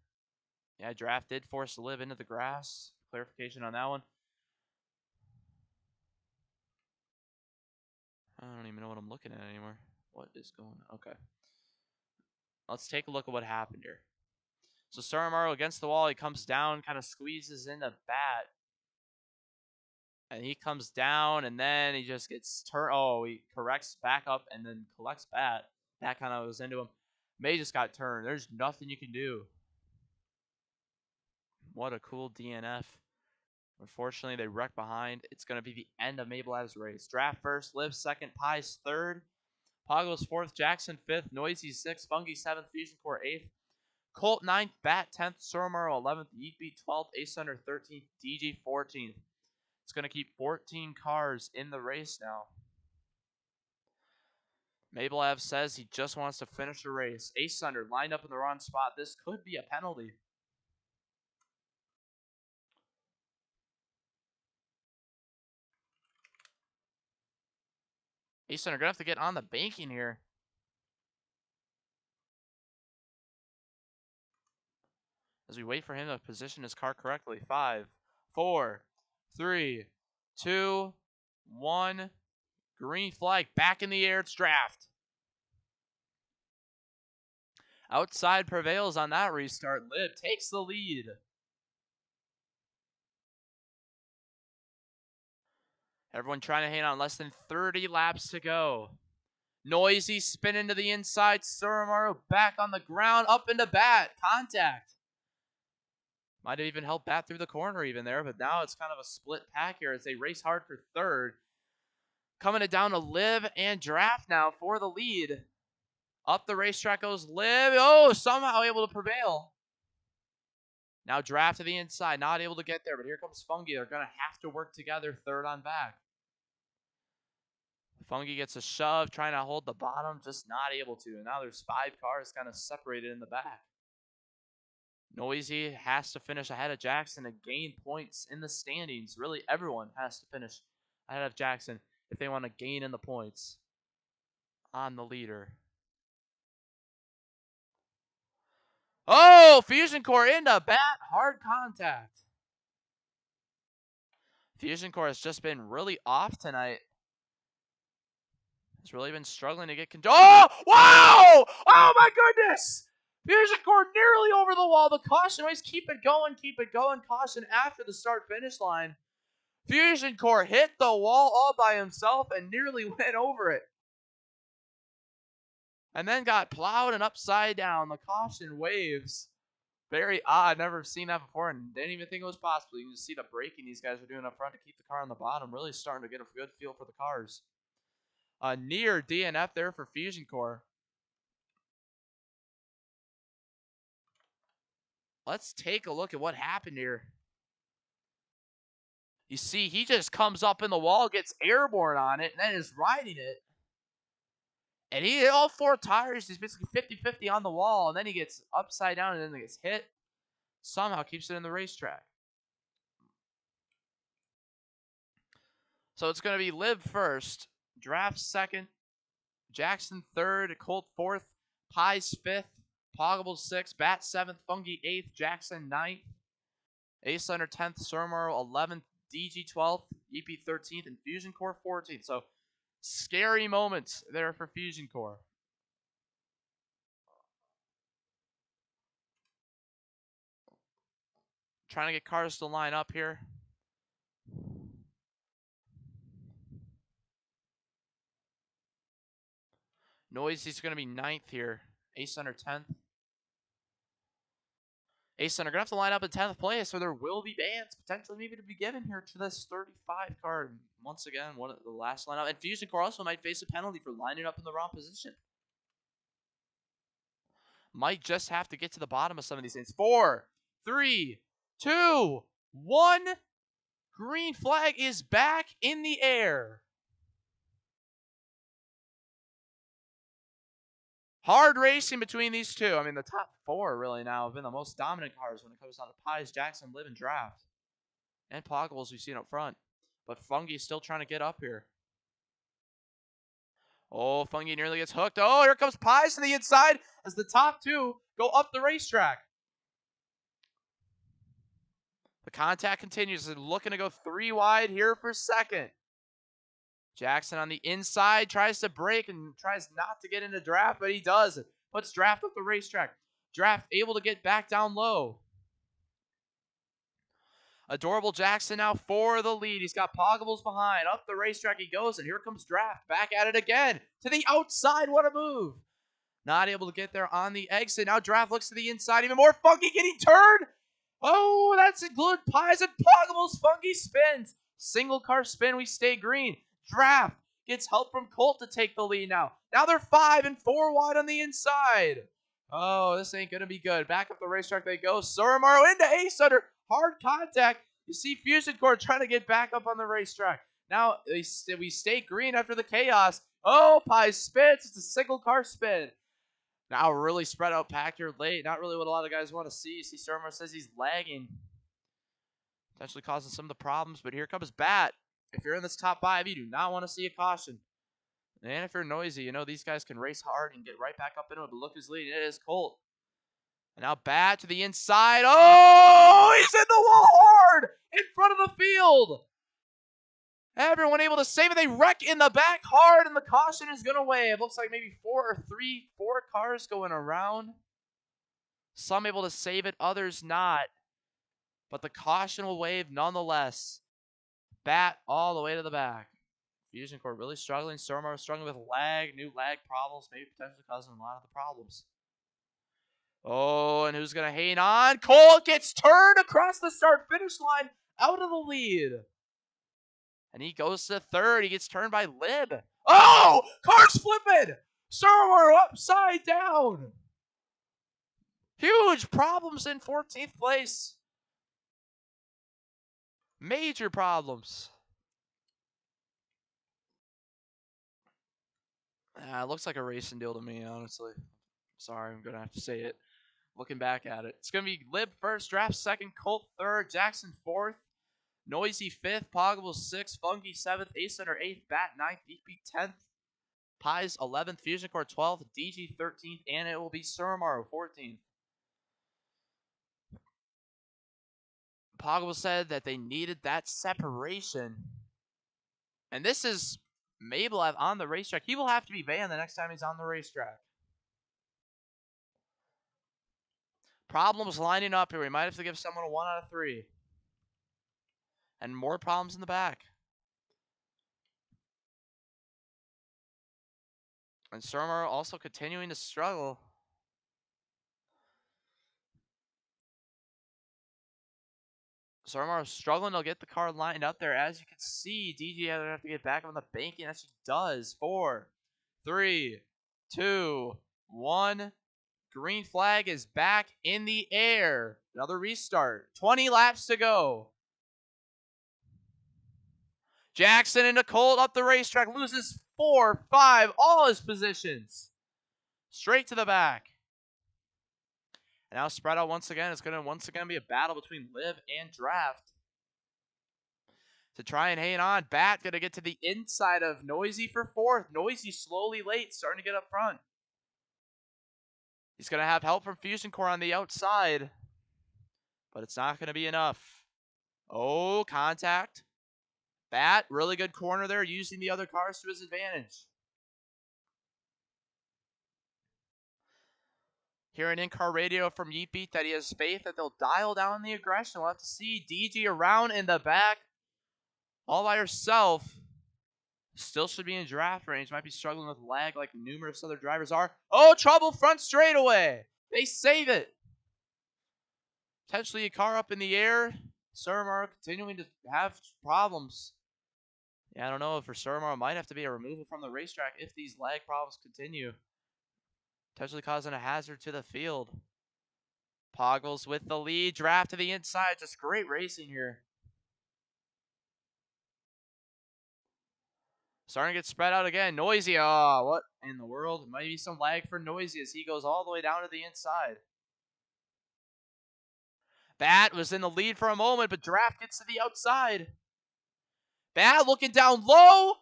Yeah, Draft did force to live into the grass. Clarification on that one. I don't even know what I'm looking at anymore. What is going on? Okay. Let's take a look at what happened here. So Saramaru against the wall. He comes down, kind of squeezes into bat. And he comes down, and then he just gets turned. Oh, he corrects back up and then collects bat. That kind of was into him. May just got turned. There's nothing you can do. What a cool DNF. Unfortunately, they wreck behind. It's going to be the end of Mabelev's race. Draft first, Liv second, Pies third, Pogos fourth, Jackson fifth, Noisy sixth, Fungi seventh, Fusion Core eighth, Colt ninth, Bat 10th, Soromaro 11th, Yeetbeat 12th, Ace Thunder 13th, DG 14th. It's going to keep 14 cars in the race now. Mabelev says he just wants to finish the race. Ace Thunder lined up in the wrong spot. This could be a penalty. Ace Thunder going to have to get on the banking here. As we wait for him to position his car correctly. 5, 4, 3, 2, 1. Green flag back in the air. It's Draft. Outside prevails on that restart. Liv takes the lead. Everyone trying to hang on. Less than 30 laps to go. Noisy spin into the inside. Suramaru back on the ground. Up into bat. Contact. Might have even helped bat through the corner even there, but now it's kind of a split pack here as they race hard for third. Coming it down to Liv and Draft now for the lead. Up the racetrack goes Liv. Oh, somehow able to prevail. Now Draft to the inside. Not able to get there, but here comes Fungi. They're going to have to work together third on back. Fungi gets a shove, trying to hold the bottom, just not able to. And now there's 5 cars kind of separated in the back. Noisy has to finish ahead of Jackson and gain points in the standings. Really, everyone has to finish ahead of Jackson if they want to gain in the points on the leader. Oh, Fusion Core into bat. Hard contact. Fusion Core has just been really off tonight. It's really been struggling to get control. Oh, wow! Oh, my goodness! Fusion Core nearly over the wall. The caution ways, keep it going, keep it going. Caution after the start-finish line. Fusion Core hit the wall all by himself and nearly went over it. And then got plowed and upside down. The caution waves. Very odd. Never seen that before and didn't even think it was possible. You can see the braking these guys are doing up front to keep the car on the bottom. Really starting to get a good feel for the cars. A near DNF there for Fusion Core. Let's take a look at what happened here. You see, he just comes up in the wall, gets airborne on it, and then is riding it. And he hit all 4 tires. He's basically 50-50 on the wall, and then he gets upside down and then gets hit. Somehow keeps it in the racetrack. So it's going to be Lib first, Draft second, Jackson third, Colt fourth, Pies fifth, Poggable sixth, Bat seventh, Fungi eighth, Jackson ninth, Ace Under 10th, Surmaro 11th, DG 12th, EP 13th, and Fusion Core 14th. So scary moments there for Fusion Core. Trying to get cars to line up here. Noisy's going to be 9th here. Ace Under 10th. Ace Under going to have to line up in 10th place, so there will be bans potentially maybe to be given here to this 35 card. Once again, one of the last lineup. And Fusion Core also might face a penalty for lining up in the wrong position. Might just have to get to the bottom of some of these things. 4, 3, 2, 1. Green flag is back in the air. Hard racing between these two. I mean, the top 4 really now have been the most dominant cars when it comes down to Pies, Jackson, Liv, and Draft. And Poggables we've seen up front. But Fungi still trying to get up here. Oh, Fungi nearly gets hooked. Oh, here comes Pies to the inside as the top 2 go up the racetrack. The contact continues. They're looking to go 3 wide here for second. Jackson on the inside tries to brake and tries not to get into Draft, but he does. Puts Draft up the racetrack. Draft able to get back down low. Adorable Jackson now for the lead. He's got Poggables behind. Up the racetrack he goes, and here comes Draft. Back at it again. To the outside. What a move. Not able to get there on the exit. Now Draft looks to the inside. Even more Funky getting turned. Oh, that's a good Pies and Poggables. Funky spins. Single car spin. We stay green. Draft gets help from Colt to take the lead now. Now they're 5 and 4 wide on the inside. Oh, this ain't going to be good. Back up the racetrack they go. Surmaro into Ace Under. Hard contact. You see Fusion Core trying to get back up on the racetrack. Now we stay green after the chaos. Oh, Pies spins. It's a single car spin. Now really spread out pack here late. Not really what a lot of guys want to see. You see Surmaro says he's lagging. Potentially causing some of the problems. But here comes Bat. If you're in this top 5, you do not want to see a caution. And if you're noisy, you know these guys can race hard and get right back up into it. But look who's leading. It is Colt. And now Bat to the inside. Oh, he's in the wall hard in front of the field. Everyone able to save it. They wreck in the back hard, and the caution is going to wave. Looks like maybe 4 cars going around. Some able to save it, others not. But the caution will wave nonetheless. Bat all the way to the back. Fusion Core really struggling. Surmaro struggling with lag, new lag problems, maybe potentially causing a lot of the problems. Oh, and who's going to hang on? Cole gets turned across the start-finish line out of the lead. And he goes to third. He gets turned by Lib. Oh! Car's flipping! Surmaro upside down! Huge problems in 14th place. Major problems. It looks like a racing deal to me, honestly. Sorry, I'm going to have to say it. Looking back at it. It's going to be Lib first, Draft second, Colt third, Jackson fourth, Noisy fifth, Poggable sixth, Funky seventh, Ace Under 8th, Bat 9th, DP 10th, Pies 11th, Fusion Core 12th, DG 13th, and it will be Surmaro 14th. Poggable said that they needed that separation. And this is Mablev on the racetrack. He will have to be banned the next time he's on the racetrack. Problems lining up here. We might have to give someone a 1 out of 3. And more problems in the back. And Surmaro also continuing to struggle. Surmaro struggling to get the car lined up there. As you can see, DG will have to get back on the banking as he does. 4, 3, 2, 1. Green flag is back in the air. Another restart. 20 laps to go. Jackson into Colt up the racetrack. Loses 4, 5, all his positions. Straight to the back. And now spread out once again. It's going to once again be a battle between Liv and Draft. To try and hang on. Bat going to get to the inside of Noisy for 4th. Noisy slowly late, starting to get up front. He's going to have help from Fusion Core on the outside. But it's not going to be enough. Oh, contact. Bat, really good corner there, using the other cars to his advantage. Hearing in-car radio from Yeetbeat that he has faith that they'll dial down the aggression. We'll have to see DG around in the back. All by herself. Still should be in draft range. Might be struggling with lag like numerous other drivers are. Oh, trouble front straightaway. They save it. Potentially a car up in the air. Surmar continuing to have problems. Yeah, I don't know. For Surmar, it might have to be a removal from the racetrack if these lag problems continue. Potentially causing a hazard to the field. Poggles with the lead. Draft to the inside. Just great racing here. Starting to get spread out again. Noisy. Oh, what in the world? Might be some lag for Noisy as he goes all the way down to the inside. Bat was in the lead for a moment, but Draft gets to the outside. Bat looking down low.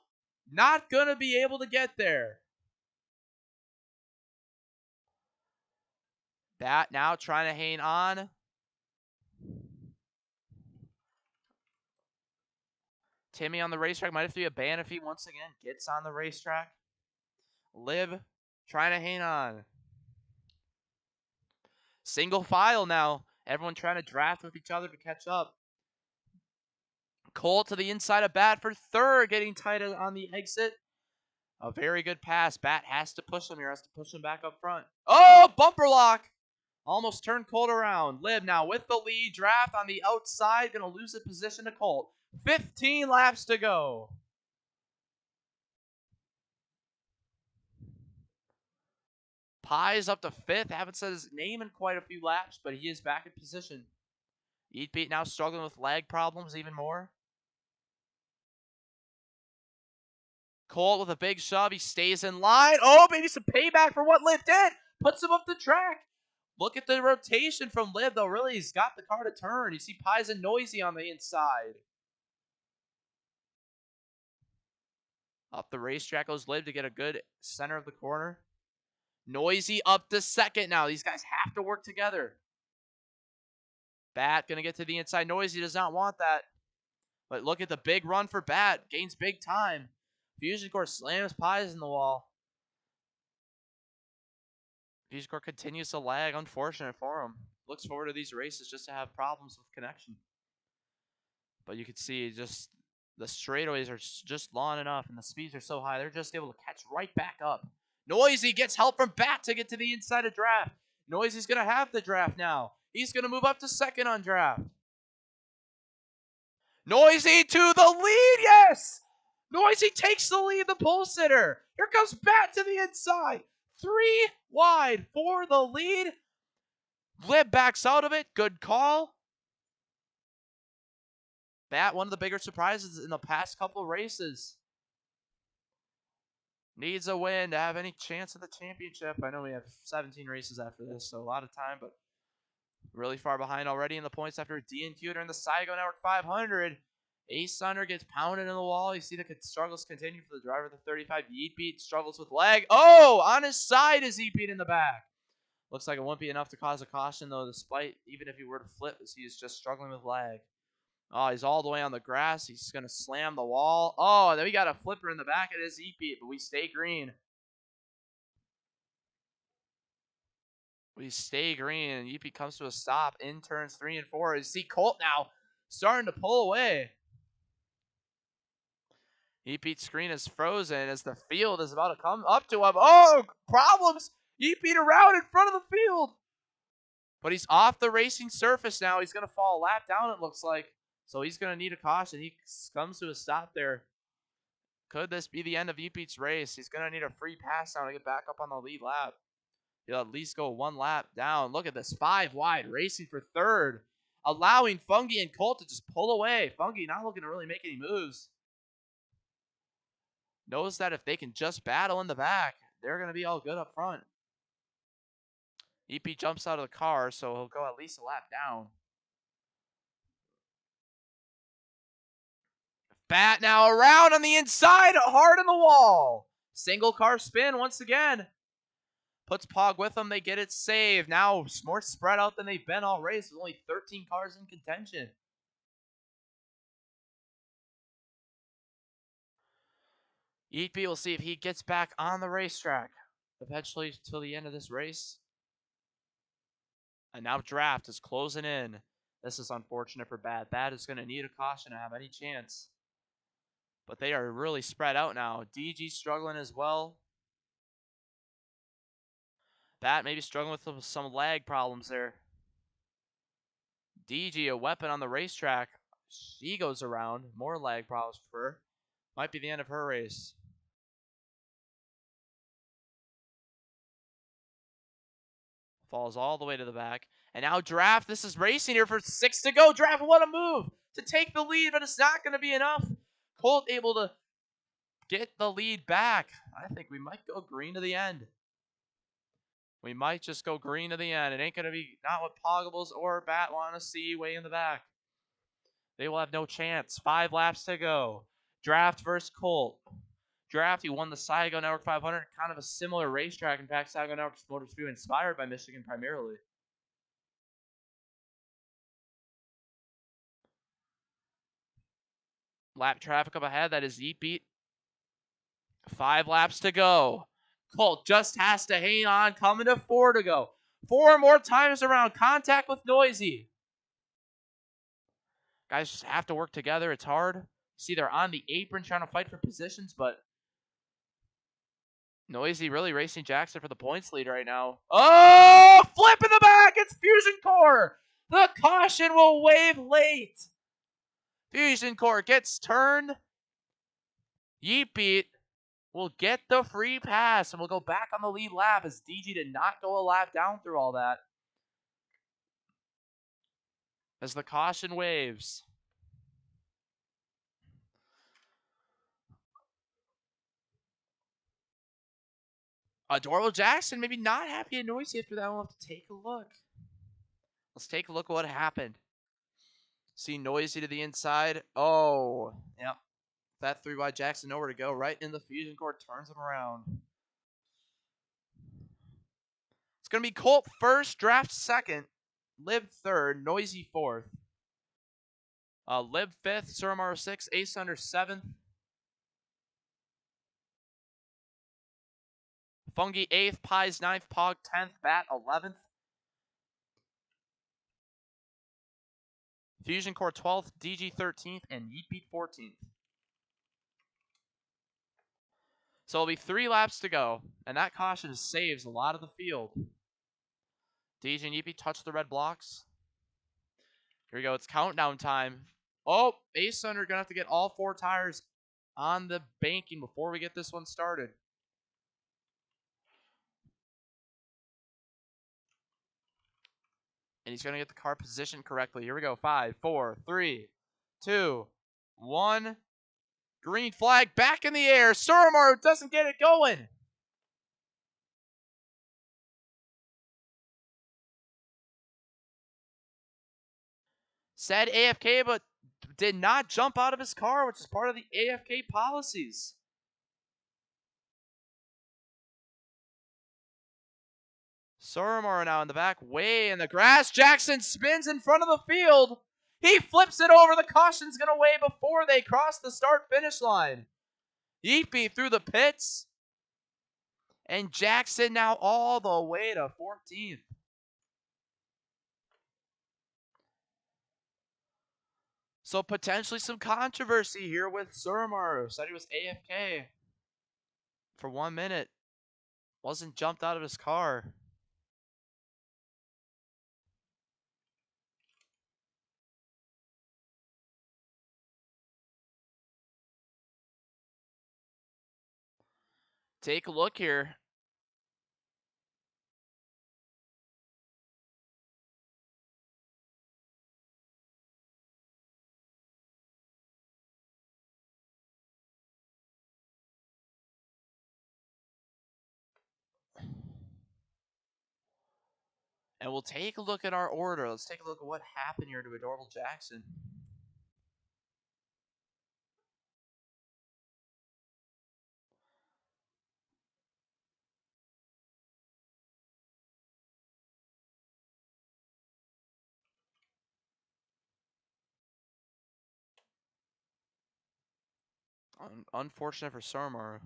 Not going to be able to get there. Bat now trying to hang on. Timmy on the racetrack. Might have to be a ban if he once again gets on the racetrack. Liv trying to hang on. Single file now. Everyone trying to draft with each other to catch up. Colt to the inside of Bat for 3rd, getting tight on the exit. A very good pass. Bat has to push him here. Has to push him back up front. Oh, bumper lock. Almost turned Colt around. Liv now with the lead. Draft on the outside. Going to lose the position to Colt. 15 laps to go. Pie's up to 5th. Haven't said his name in quite a few laps, but he is back in position. Yeetbeat now struggling with lag problems even more. Colt with a big shove. He stays in line. Oh, maybe some payback for what Liv did. Puts him up the track. Look at the rotation from Liv, though. Really, he's got the car to turn. You see Pies and Noisy on the inside. Up the racetrack goes Liv to get a good center of the corner. Noisy up to 2nd now. These guys have to work together. Bat going to get to the inside. Noisy does not want that. But look at the big run for Bat. Gains big time. Fusion Core slams Pies in the wall. Fusion Core continues to lag. Unfortunate for him. Looks forward to these races just to have problems with connection. But you can see just the straightaways are just long enough and the speeds are so high. They're just able to catch right back up. Noisy gets help from Bat to get to the inside of Draft. Noisy's going to have the draft now. He's going to move up to 2nd on Draft. Noisy to the lead, yes! Noisy takes the lead, the pole sitter. Here comes Bat to the inside. 3 wide for the lead. Liv backs out of it. Good call. Bat, one of the bigger surprises in the past couple races. Needs a win to have any chance at the championship. I know we have 17 races after this, so a lot of time, but really far behind already in the points after DNQ during the Saigo Network 500. Ace Thunder gets pounded in the wall. You see the struggles continue for the driver of the 35. Yeetbeat struggles with lag. Oh, on his side is Yeetbeat in the back. Looks like it won't be enough to cause a caution, though, despite even if he were to flip, as he is just struggling with lag. Oh, he's all the way on the grass. He's going to slam the wall. Oh, then we got a flipper in the back. It is Yeetbeat, but we stay green. We stay green, and Yeetbeat comes to a stop in turns 3 and 4. You see Colt now starting to pull away. Yeetbeat's screen is frozen as the field is about to come up to him. Oh, problems! Yeetbeat around in front of the field. But he's off the racing surface now. He's going to fall a lap down, it looks like. So he's going to need a caution. He comes to a stop there. Could this be the end of Yeetbeat's race? He's going to need a free pass now to get back up on the lead lap. He'll at least go 1 lap down. Look at this. 5 wide, racing for 3rd. Allowing Fungi and Colt to just pull away. Fungi not looking to really make any moves. Knows that if they can just battle in the back, they're going to be all good up front. EP jumps out of the car, so he'll go at least a lap down. Bat now around on the inside, hard on the wall. Single car spin once again. Puts Pog with them. They get it saved. Now more spread out than they've been all race with only 13 cars in contention. EP will see if he gets back on the racetrack eventually till the end of this race. And now Draft is closing in. This is unfortunate for Bat. Bat is going to need a caution to have any chance. But they are really spread out now. DG struggling as well. Bat maybe struggling with some lag problems there. DG, a weapon on the racetrack. She goes around. More lag problems for her. Might be the end of her race. Falls all the way to the back. And now Draft, this is racing here for 6 to go. Draft, what a move to take the lead, but it's not going to be enough. Colt able to get the lead back. I think we might go green to the end. We might just go green to the end. It ain't going to be not what Poggables or Bat want to see way in the back. They will have no chance. 5 laps to go. Draft versus Colt. Draft, he won the Saigo Network 500. Kind of a similar racetrack. In fact, Saigo Network Motor Speedway inspired by Michigan primarily. Lap traffic up ahead. That is Yeet Beat. 5 laps to go. Colt just has to hang on. Coming to 4 to go. 4 more times around. Contact with Noisy. Guys just have to work together. It's hard. See, they're on the apron trying to fight for positions, but Noisy really racing Jackson for the points lead right now. Oh, flip in the back. It's Fusion Core. The caution will wave late. Fusion Core gets turned. Yeet Beat will get the free pass, and we'll go back on the lead lap as DG did not go a lap down through all that. As the caution waves. Adorable Jackson maybe not happy and Noisy after that. We'll have to take a look. Let's take a look at what happened. See Noisy to the inside. Oh, yep. That 3 wide Jackson nowhere to go. Right in the Fusion Core, turns him around. It's going to be Colt first, Draft second, Lib third, Noisy fourth. Lib fifth, Suramaru sixth, Ace Under seventh. Fungi 8th, Pies 9th, Pog 10th, Bat 11th. Fusion Core 12th, DG 13th, and Yeet Beat 14th. So it'll be 3 laps to go, and that caution saves a lot of the field. DG and Yeet Beat touch the red blocks. Here we go, it's countdown time. Oh, Ace Under gonna have to get all 4 tires on the banking before we get this one started. And he's going to get the car positioned correctly. Here we go. 5, 4, 3, 2, 1. Green flag back in the air. Suramaru doesn't get it going. Said AFK, but did not jump out of his car, which is part of the AFK policies. Suramaru now in the back, way in the grass. Jackson spins in front of the field. He flips it over. The caution's going to wave before they cross the start-finish line. Yeet Beat through the pits. And Jackson now all the way to 14th. So potentially some controversy here with Suramaru. Said he was AFK for 1 minute. Wasn't jumped out of his car. Take a look here. And we'll take a look at our order. Let's take a look at what happened here to Adorable Jackson. Unfortunate for Sarmaru.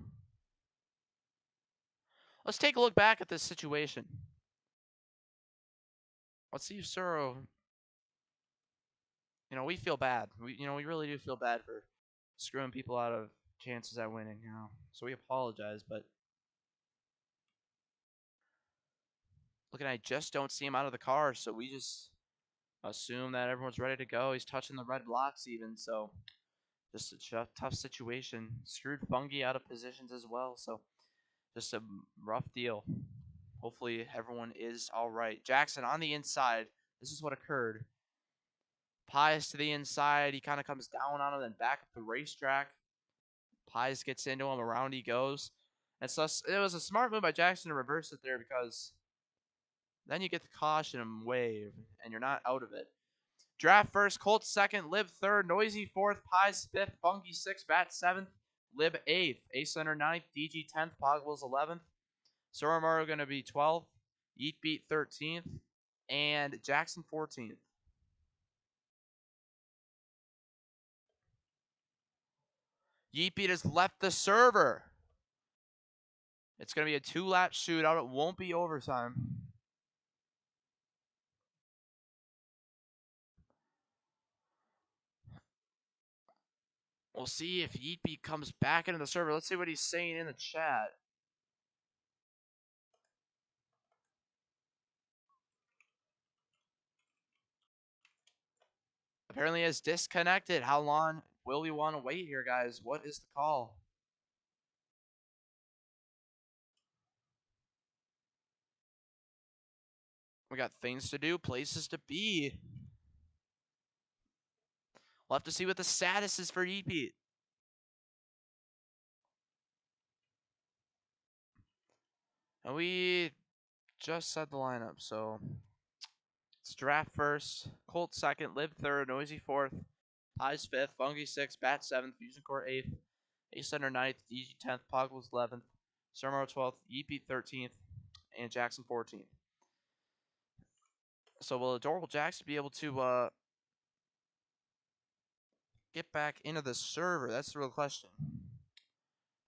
Let's take a look back at this situation. Let's see if Suro, we feel bad. We really do feel bad for screwing people out of chances at winning, So we apologize, but look, I just don't see him out of the car, so we just assume that everyone's ready to go. He's touching the red blocks even, so just a tough situation. Screwed Fungi out of positions as well, so just a rough deal. Hopefully everyone is all right. Jackson on the inside. This is what occurred. Pies to the inside. He kind of comes down on him, then back up the racetrack. Pies gets into him. Around he goes. And so it was a smart move by Jackson to reverse it there, because then you get the caution and wave, and you're not out of it. Draft first, Colt second, Lib third, Noisy fourth, Pies fifth, Funky sixth, Bat seventh, Lib eighth, Ace Center ninth, DG 10th, Pogwills 11th, Soromaru going to be 12th, Yeet Beat 13th, and Jackson 14th. Yeet Beat has left the server. It's going to be a 2-lap shootout. It won't be overtime. We'll see if Yeet Beat comes back into the server. Let's see what he's saying in the chat. Apparently has disconnected. How long will we want to wait here, guys? What is the call? We got things to do, places to be. We'll have to see what the status is for Yeet Beat. And we just set the lineup, so it's Draft first, Colt second, Lib third, Noisy fourth, Pies fifth, Funky sixth, Bat seventh, Fusion Core eighth, Ace Center ninth, DG 10th, Pogwills 11th, Sermo 12th, Yeet Beat 13th, and Jackson 14th. So will Adorable Jackson be able to get back into the server? That's the real question.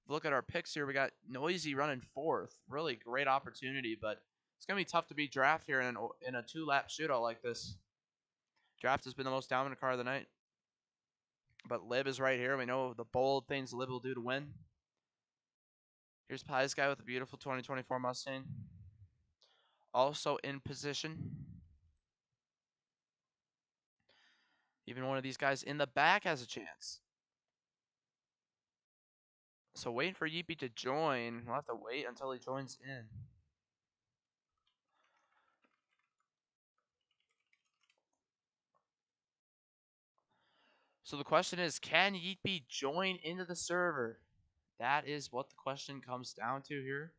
Look at our picks here. We got Noisy running fourth. Really great opportunity, but it's going to be tough to beat Draft here in a 2-lap shootout like this. Draft has been the most dominant car of the night. But Lib is right here. We know the bold things Lib will do to win. Here's Pies Guy with a beautiful 2024 Mustang. Also in position. Even one of these guys in the back has a chance. So waiting for Yeepy to join. We'll have to wait until he joins in. So the question is, can Yeetby join into the server? That is what the question comes down to here.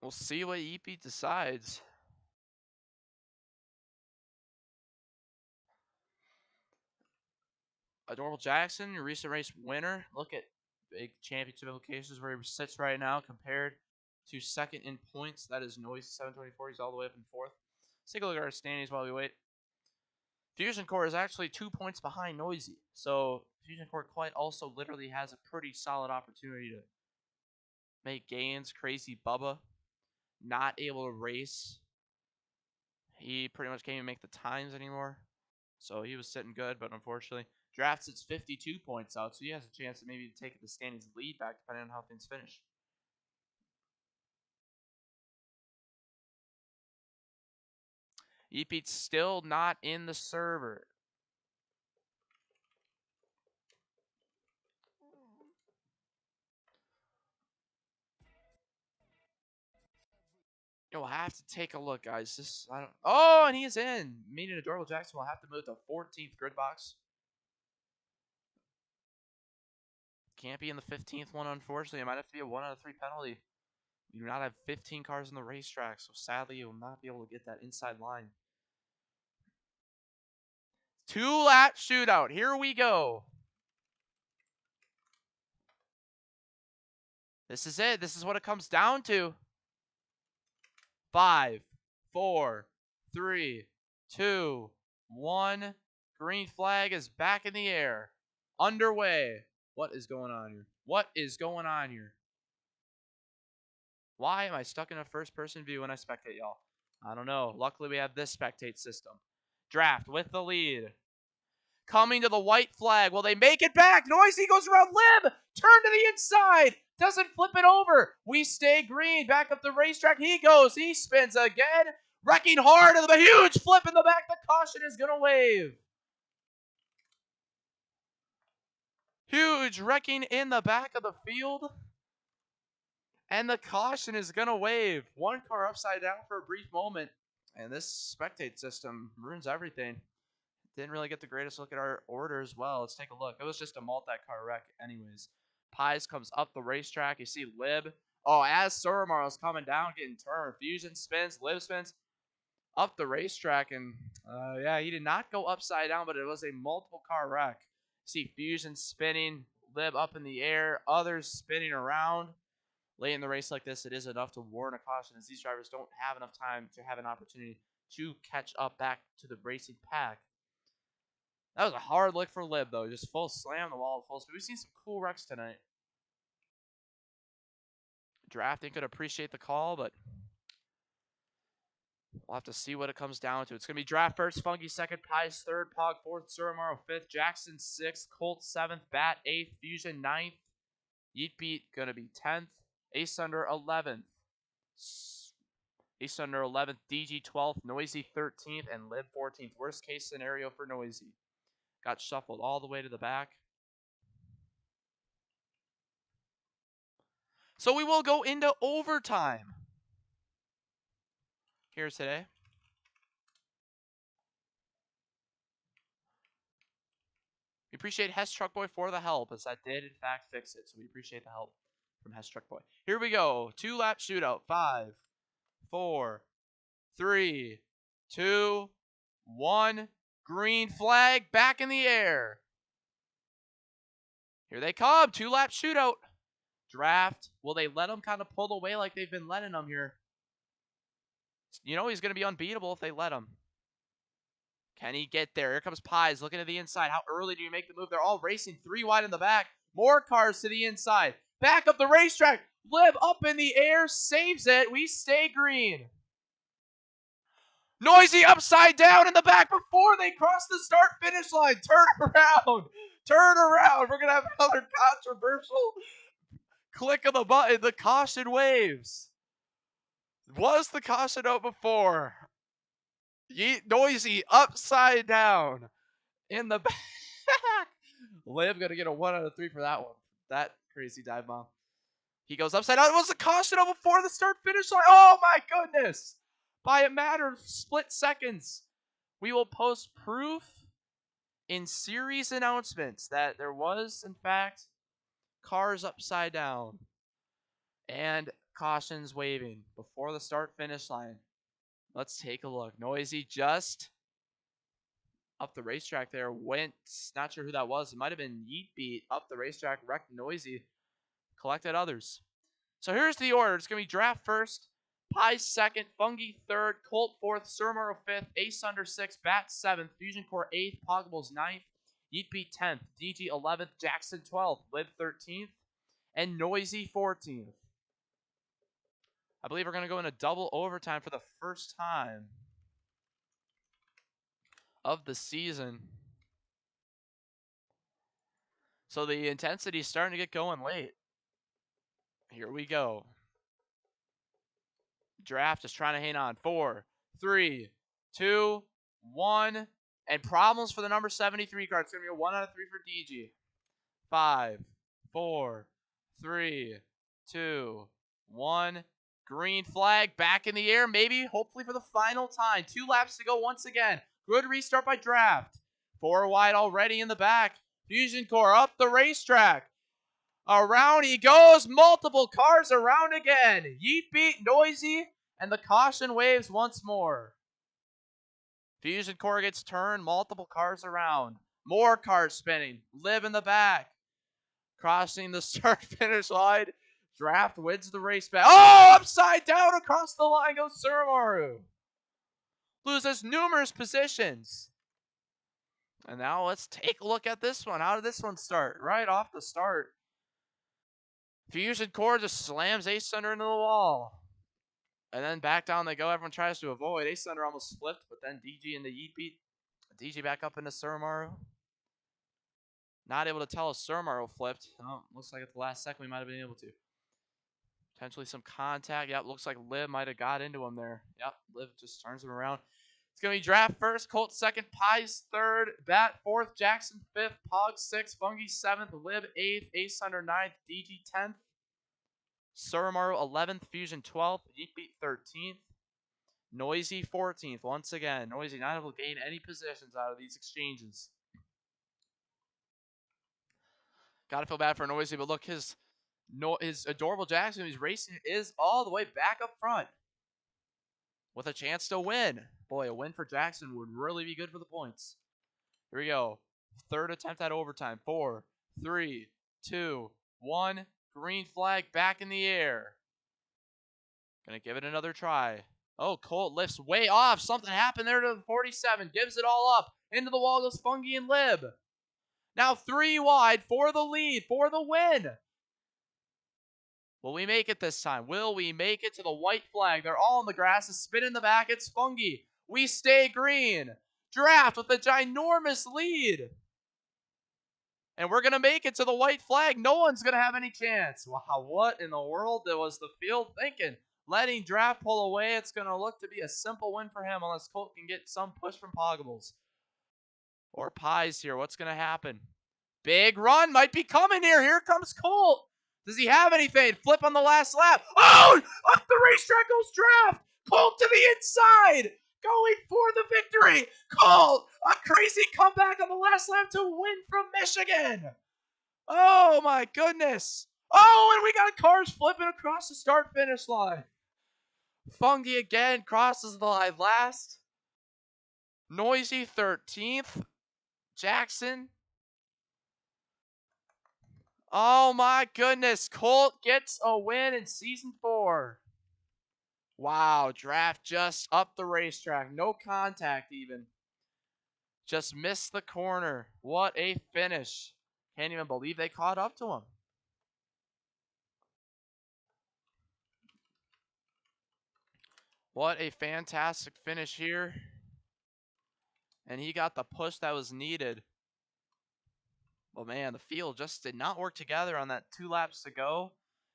We'll see what Yeetby decides. Adorable Jackson, your recent race winner. Look at big championship implications where he sits right now compared to second in points. That is Noise 724. He's all the way up in fourth. Let's take a look at our standings while we wait. Fusion Core is actually 2 points behind Noisy. So Fusion Core quite also literally has a pretty solid opportunity to make gains. Crazy Bubba, not able to race. He pretty much can't even make the times anymore. So he was sitting good, but unfortunately, Drafts it's 52 points out, so he has a chance to maybe take the standings lead back depending on how things finish. Yeetbeat's still not in the server. You'll have to take a look, guys. I don't. Oh, and he is in. Meaning Adorable Jackson will have to move to 14th grid box. Can't be in the 15th one, unfortunately. It might have to be a 1 out of 3 penalty. You do not have 15 cars on the racetrack, so sadly you will not be able to get that inside line. 2-lap shootout. Here we go. This is it. This is what it comes down to. 5, 4, 3, 2, 1. Green flag is back in the air. Underway. What is going on here? What is going on here? Why am I stuck in a first-person view when I spectate, y'all? I don't know. Luckily, we have this spectate system. Draft with the lead. Coming to the white flag. Will they make it back? Noisy goes around Lib. Turn to the inside. Doesn't flip it over. We stay green. Back up the racetrack. He goes. He spins again. Wrecking hard. And a huge flip in the back. The caution is going to wave. Huge wrecking in the back of the field. And the caution is going to wave. One car upside down for a brief moment. And this spectate system ruins everything. Didn't really get the greatest look at our order as well. Let's take a look. It was just a multi-car wreck anyways. Pies comes up the racetrack. You see Lib. Oh, as Surmar is coming down, getting turned. Fusion spins. Lib spins up the racetrack. And, yeah, he did not go upside down, but it was a multiple-car wreck. See Fusion spinning. Lib up in the air. Others spinning around. Late in the race like this, it is enough to warrant a caution as these drivers don't have enough time to have an opportunity to catch up back to the racing pack. That was a hard lick for Lib, though. Just full slam the wall at full speed. We've seen some cool wrecks tonight. Drafting could appreciate the call, but we'll have to see what it comes down to. It's going to be Draft first, Funky second, Pies third, Pog fourth, Suramaro fifth, Jackson sixth, Colt seventh, Bat eighth, Fusion ninth, Yeet Beat going to be 10th, Ace Under 11th. Ace Under 11th, DG 12th, Noisy 13th, and Lib 14th. Worst case scenario for Noisy. Got shuffled all the way to the back. So we will go into overtime here today. We appreciate Hess Truck Boy for the help, as that did in fact fix it. So we appreciate the help from Hess Truck Boy. Here we go. 2-lap shootout. 5, 4, 3, 2, 1. Green flag back in the air. Here they come. 2-lap shootout. Draft. Will they let him kind of pull away like they've been letting him here? You know he's going to be unbeatable if they let him. Can he get there? Here comes Pies looking to the inside. How early do you make the move? They're all racing 3 wide in the back. More cars to the inside. Back up the racetrack. Lib up in the air. Saves it. We stay green. Noisy upside down in the back before they cross the start-finish line. Turn around. Turn around. We're going to have another controversial click of the button. The caution waves. Was the caution out before? Noisy upside down in the back. Liv going to get a 1 out of 3 for that one. That crazy dive bomb. He goes upside down. It was the caution out before the start-finish line. Oh, my goodness. By a matter of split seconds, we will post proof in series announcements that there was, in fact, cars upside down and cautions waving before the start-finish line. Let's take a look. Noisy just up the racetrack there. Went, not sure who that was. It might have been Yeet Beat up the racetrack, wrecked Noisy, collected others. So here's the order. It's going to be Draft first, Pies second, Fungi third, Colt fourth, Surmaro fifth, Ace Under sixth, Bat seventh, Fusion Core eighth, Pogables ninth, Yeet Beat 10th, DG 11th, Jackson 12th, Lib 13th, and Noisy 14th. I believe we're going to go into double overtime for the first time of the season. So the intensity is starting to get going late. Here we go. Draft is trying to hang on. 4, 3, 2, 1. And problems for the number 73 card. It's going to be a 1 out of 3 for DG. 5, 4, 3, 2, 1. Green flag back in the air, maybe, hopefully for the final time. 2 laps to go once again. Good restart by Draft. 4 wide already in the back. Fusion Core up the racetrack. Around he goes. Multiple cars around again. Yeet Beat, Noisy, and the caution waves once more. Fusion Core gets turned. Multiple cars around. More cars spinning. Live in the back. Crossing the start-finish line. Draft wins the race back. Oh, upside down across the line goes Suramaru. Loses numerous positions. And now let's take a look at this one. How did this one start? Right off the start. Fusion Core just slams Ace Thunder into the wall. And then back down they go. Everyone tries to avoid. Ace Thunder almost flipped, but then DG and the Yeet Beat. DG back up into Suramaru. Not able to tell if Suramaru flipped. Oh, looks like at the last second we might have been able to. Potentially some contact. Yep, looks like Liv might have got into him there. Yep, Liv just turns him around. It's going to be Draft first, Colt second, Pies third, Bat fourth, Jackson fifth, Pog sixth, Fungi seventh, Liv eighth, Ace Thunder ninth, DG 10th, Suramaru 11th, Fusion 12th, Yeet Beat 13th, Noisy 14th. Once again, Noisy not able to gain any positions out of these exchanges. Gotta feel bad for Noisy, but look, his adorable Jackson he's racing is all the way back up front with a chance to win. Boy, a win for Jackson would really be good for the points. Here we go. Third attempt at overtime. 4, 3, 2, 1. Green flag back in the air. Gonna give it another try. Oh, Colt lifts way off. Something happened there to the 47. Gives it all up. Into the wall goes Fungi and Lib. Now 3 wide for the lead, for the win. Will we make it this time? Will we make it to the white flag? They're all in the grass. A spin in the back. It's Fungi. We stay green. Draft with a ginormous lead. And we're going to make it to the white flag. No one's going to have any chance. Wow, what in the world was the field thinking? Letting Draft pull away. It's going to look to be a simple win for him unless Colt can get some push from Poggables. Or Pies here. What's going to happen? Big run might be coming here. Here comes Colt. Does he have anything? Flip on the last lap. Oh! Up the racetrack goes Draft. Colt to the inside. Going for the victory. Colt, a crazy comeback on the last lap to win from Michigan. Oh my goodness. Oh, and we got cars flipping across the start-finish line. Fungi again crosses the line last. Noisy 13th. Jackson. Oh my goodness. Colt gets a win in Season 4. Wow, Draft just up the racetrack. No contact even. Just missed the corner. What a finish. Can't even believe they caught up to him. What a fantastic finish here. And he got the push that was needed. Well, man, the field just did not work together on that 2 laps to go.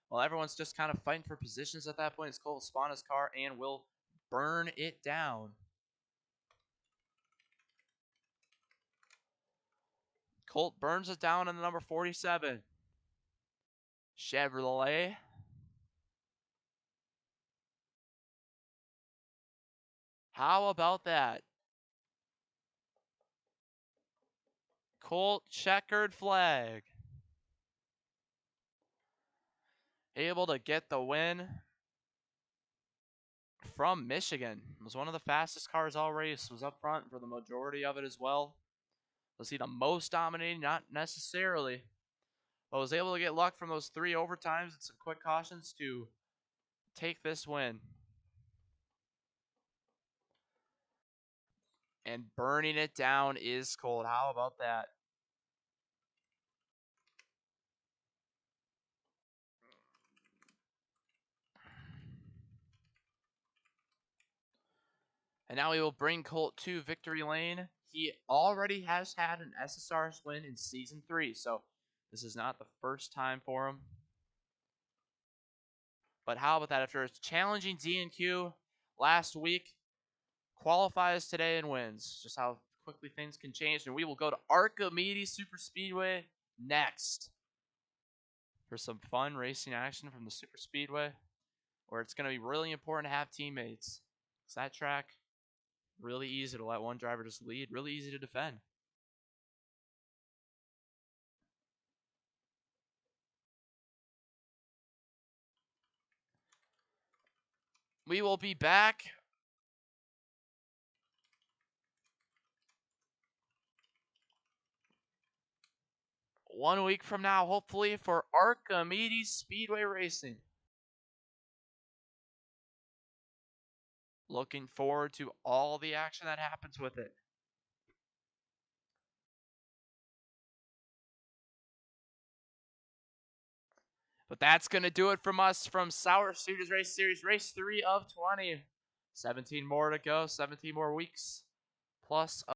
Well, everyone's just kind of fighting for positions at that point. It's Colt will spawn his car and will burn it down. Colt burns it down in the number 47. Chevrolet. How about that? Colt checkered flag. Able to get the win from Michigan. Was one of the fastest cars all race. Was up front for the majority of it as well. Was he the most dominating? Not necessarily. But was able to get luck from those 3 overtimes and some quick cautions to take this win. And burning it down is Colt. How about that? And now we will bring Colt to victory lane. He already has had an SSRS win in Season 3, so this is not the first time for him. But how about that? After a challenging DNQ last week, qualifies today and wins. Just how quickly things can change. And we will go to Archimedes Super Speedway next for some fun racing action from the Super Speedway. where it's going to be really important to have teammates. It's that track, really easy to let one driver just lead, really easy to defend. We will be back 1 week from now, hopefully, for Archimedes Speedway Racing. Looking forward to all the action that happens with it. But that's going to do it from us from Sour Studios Race Series, Race 3 of 20. 17 more to go, 17 more weeks, plus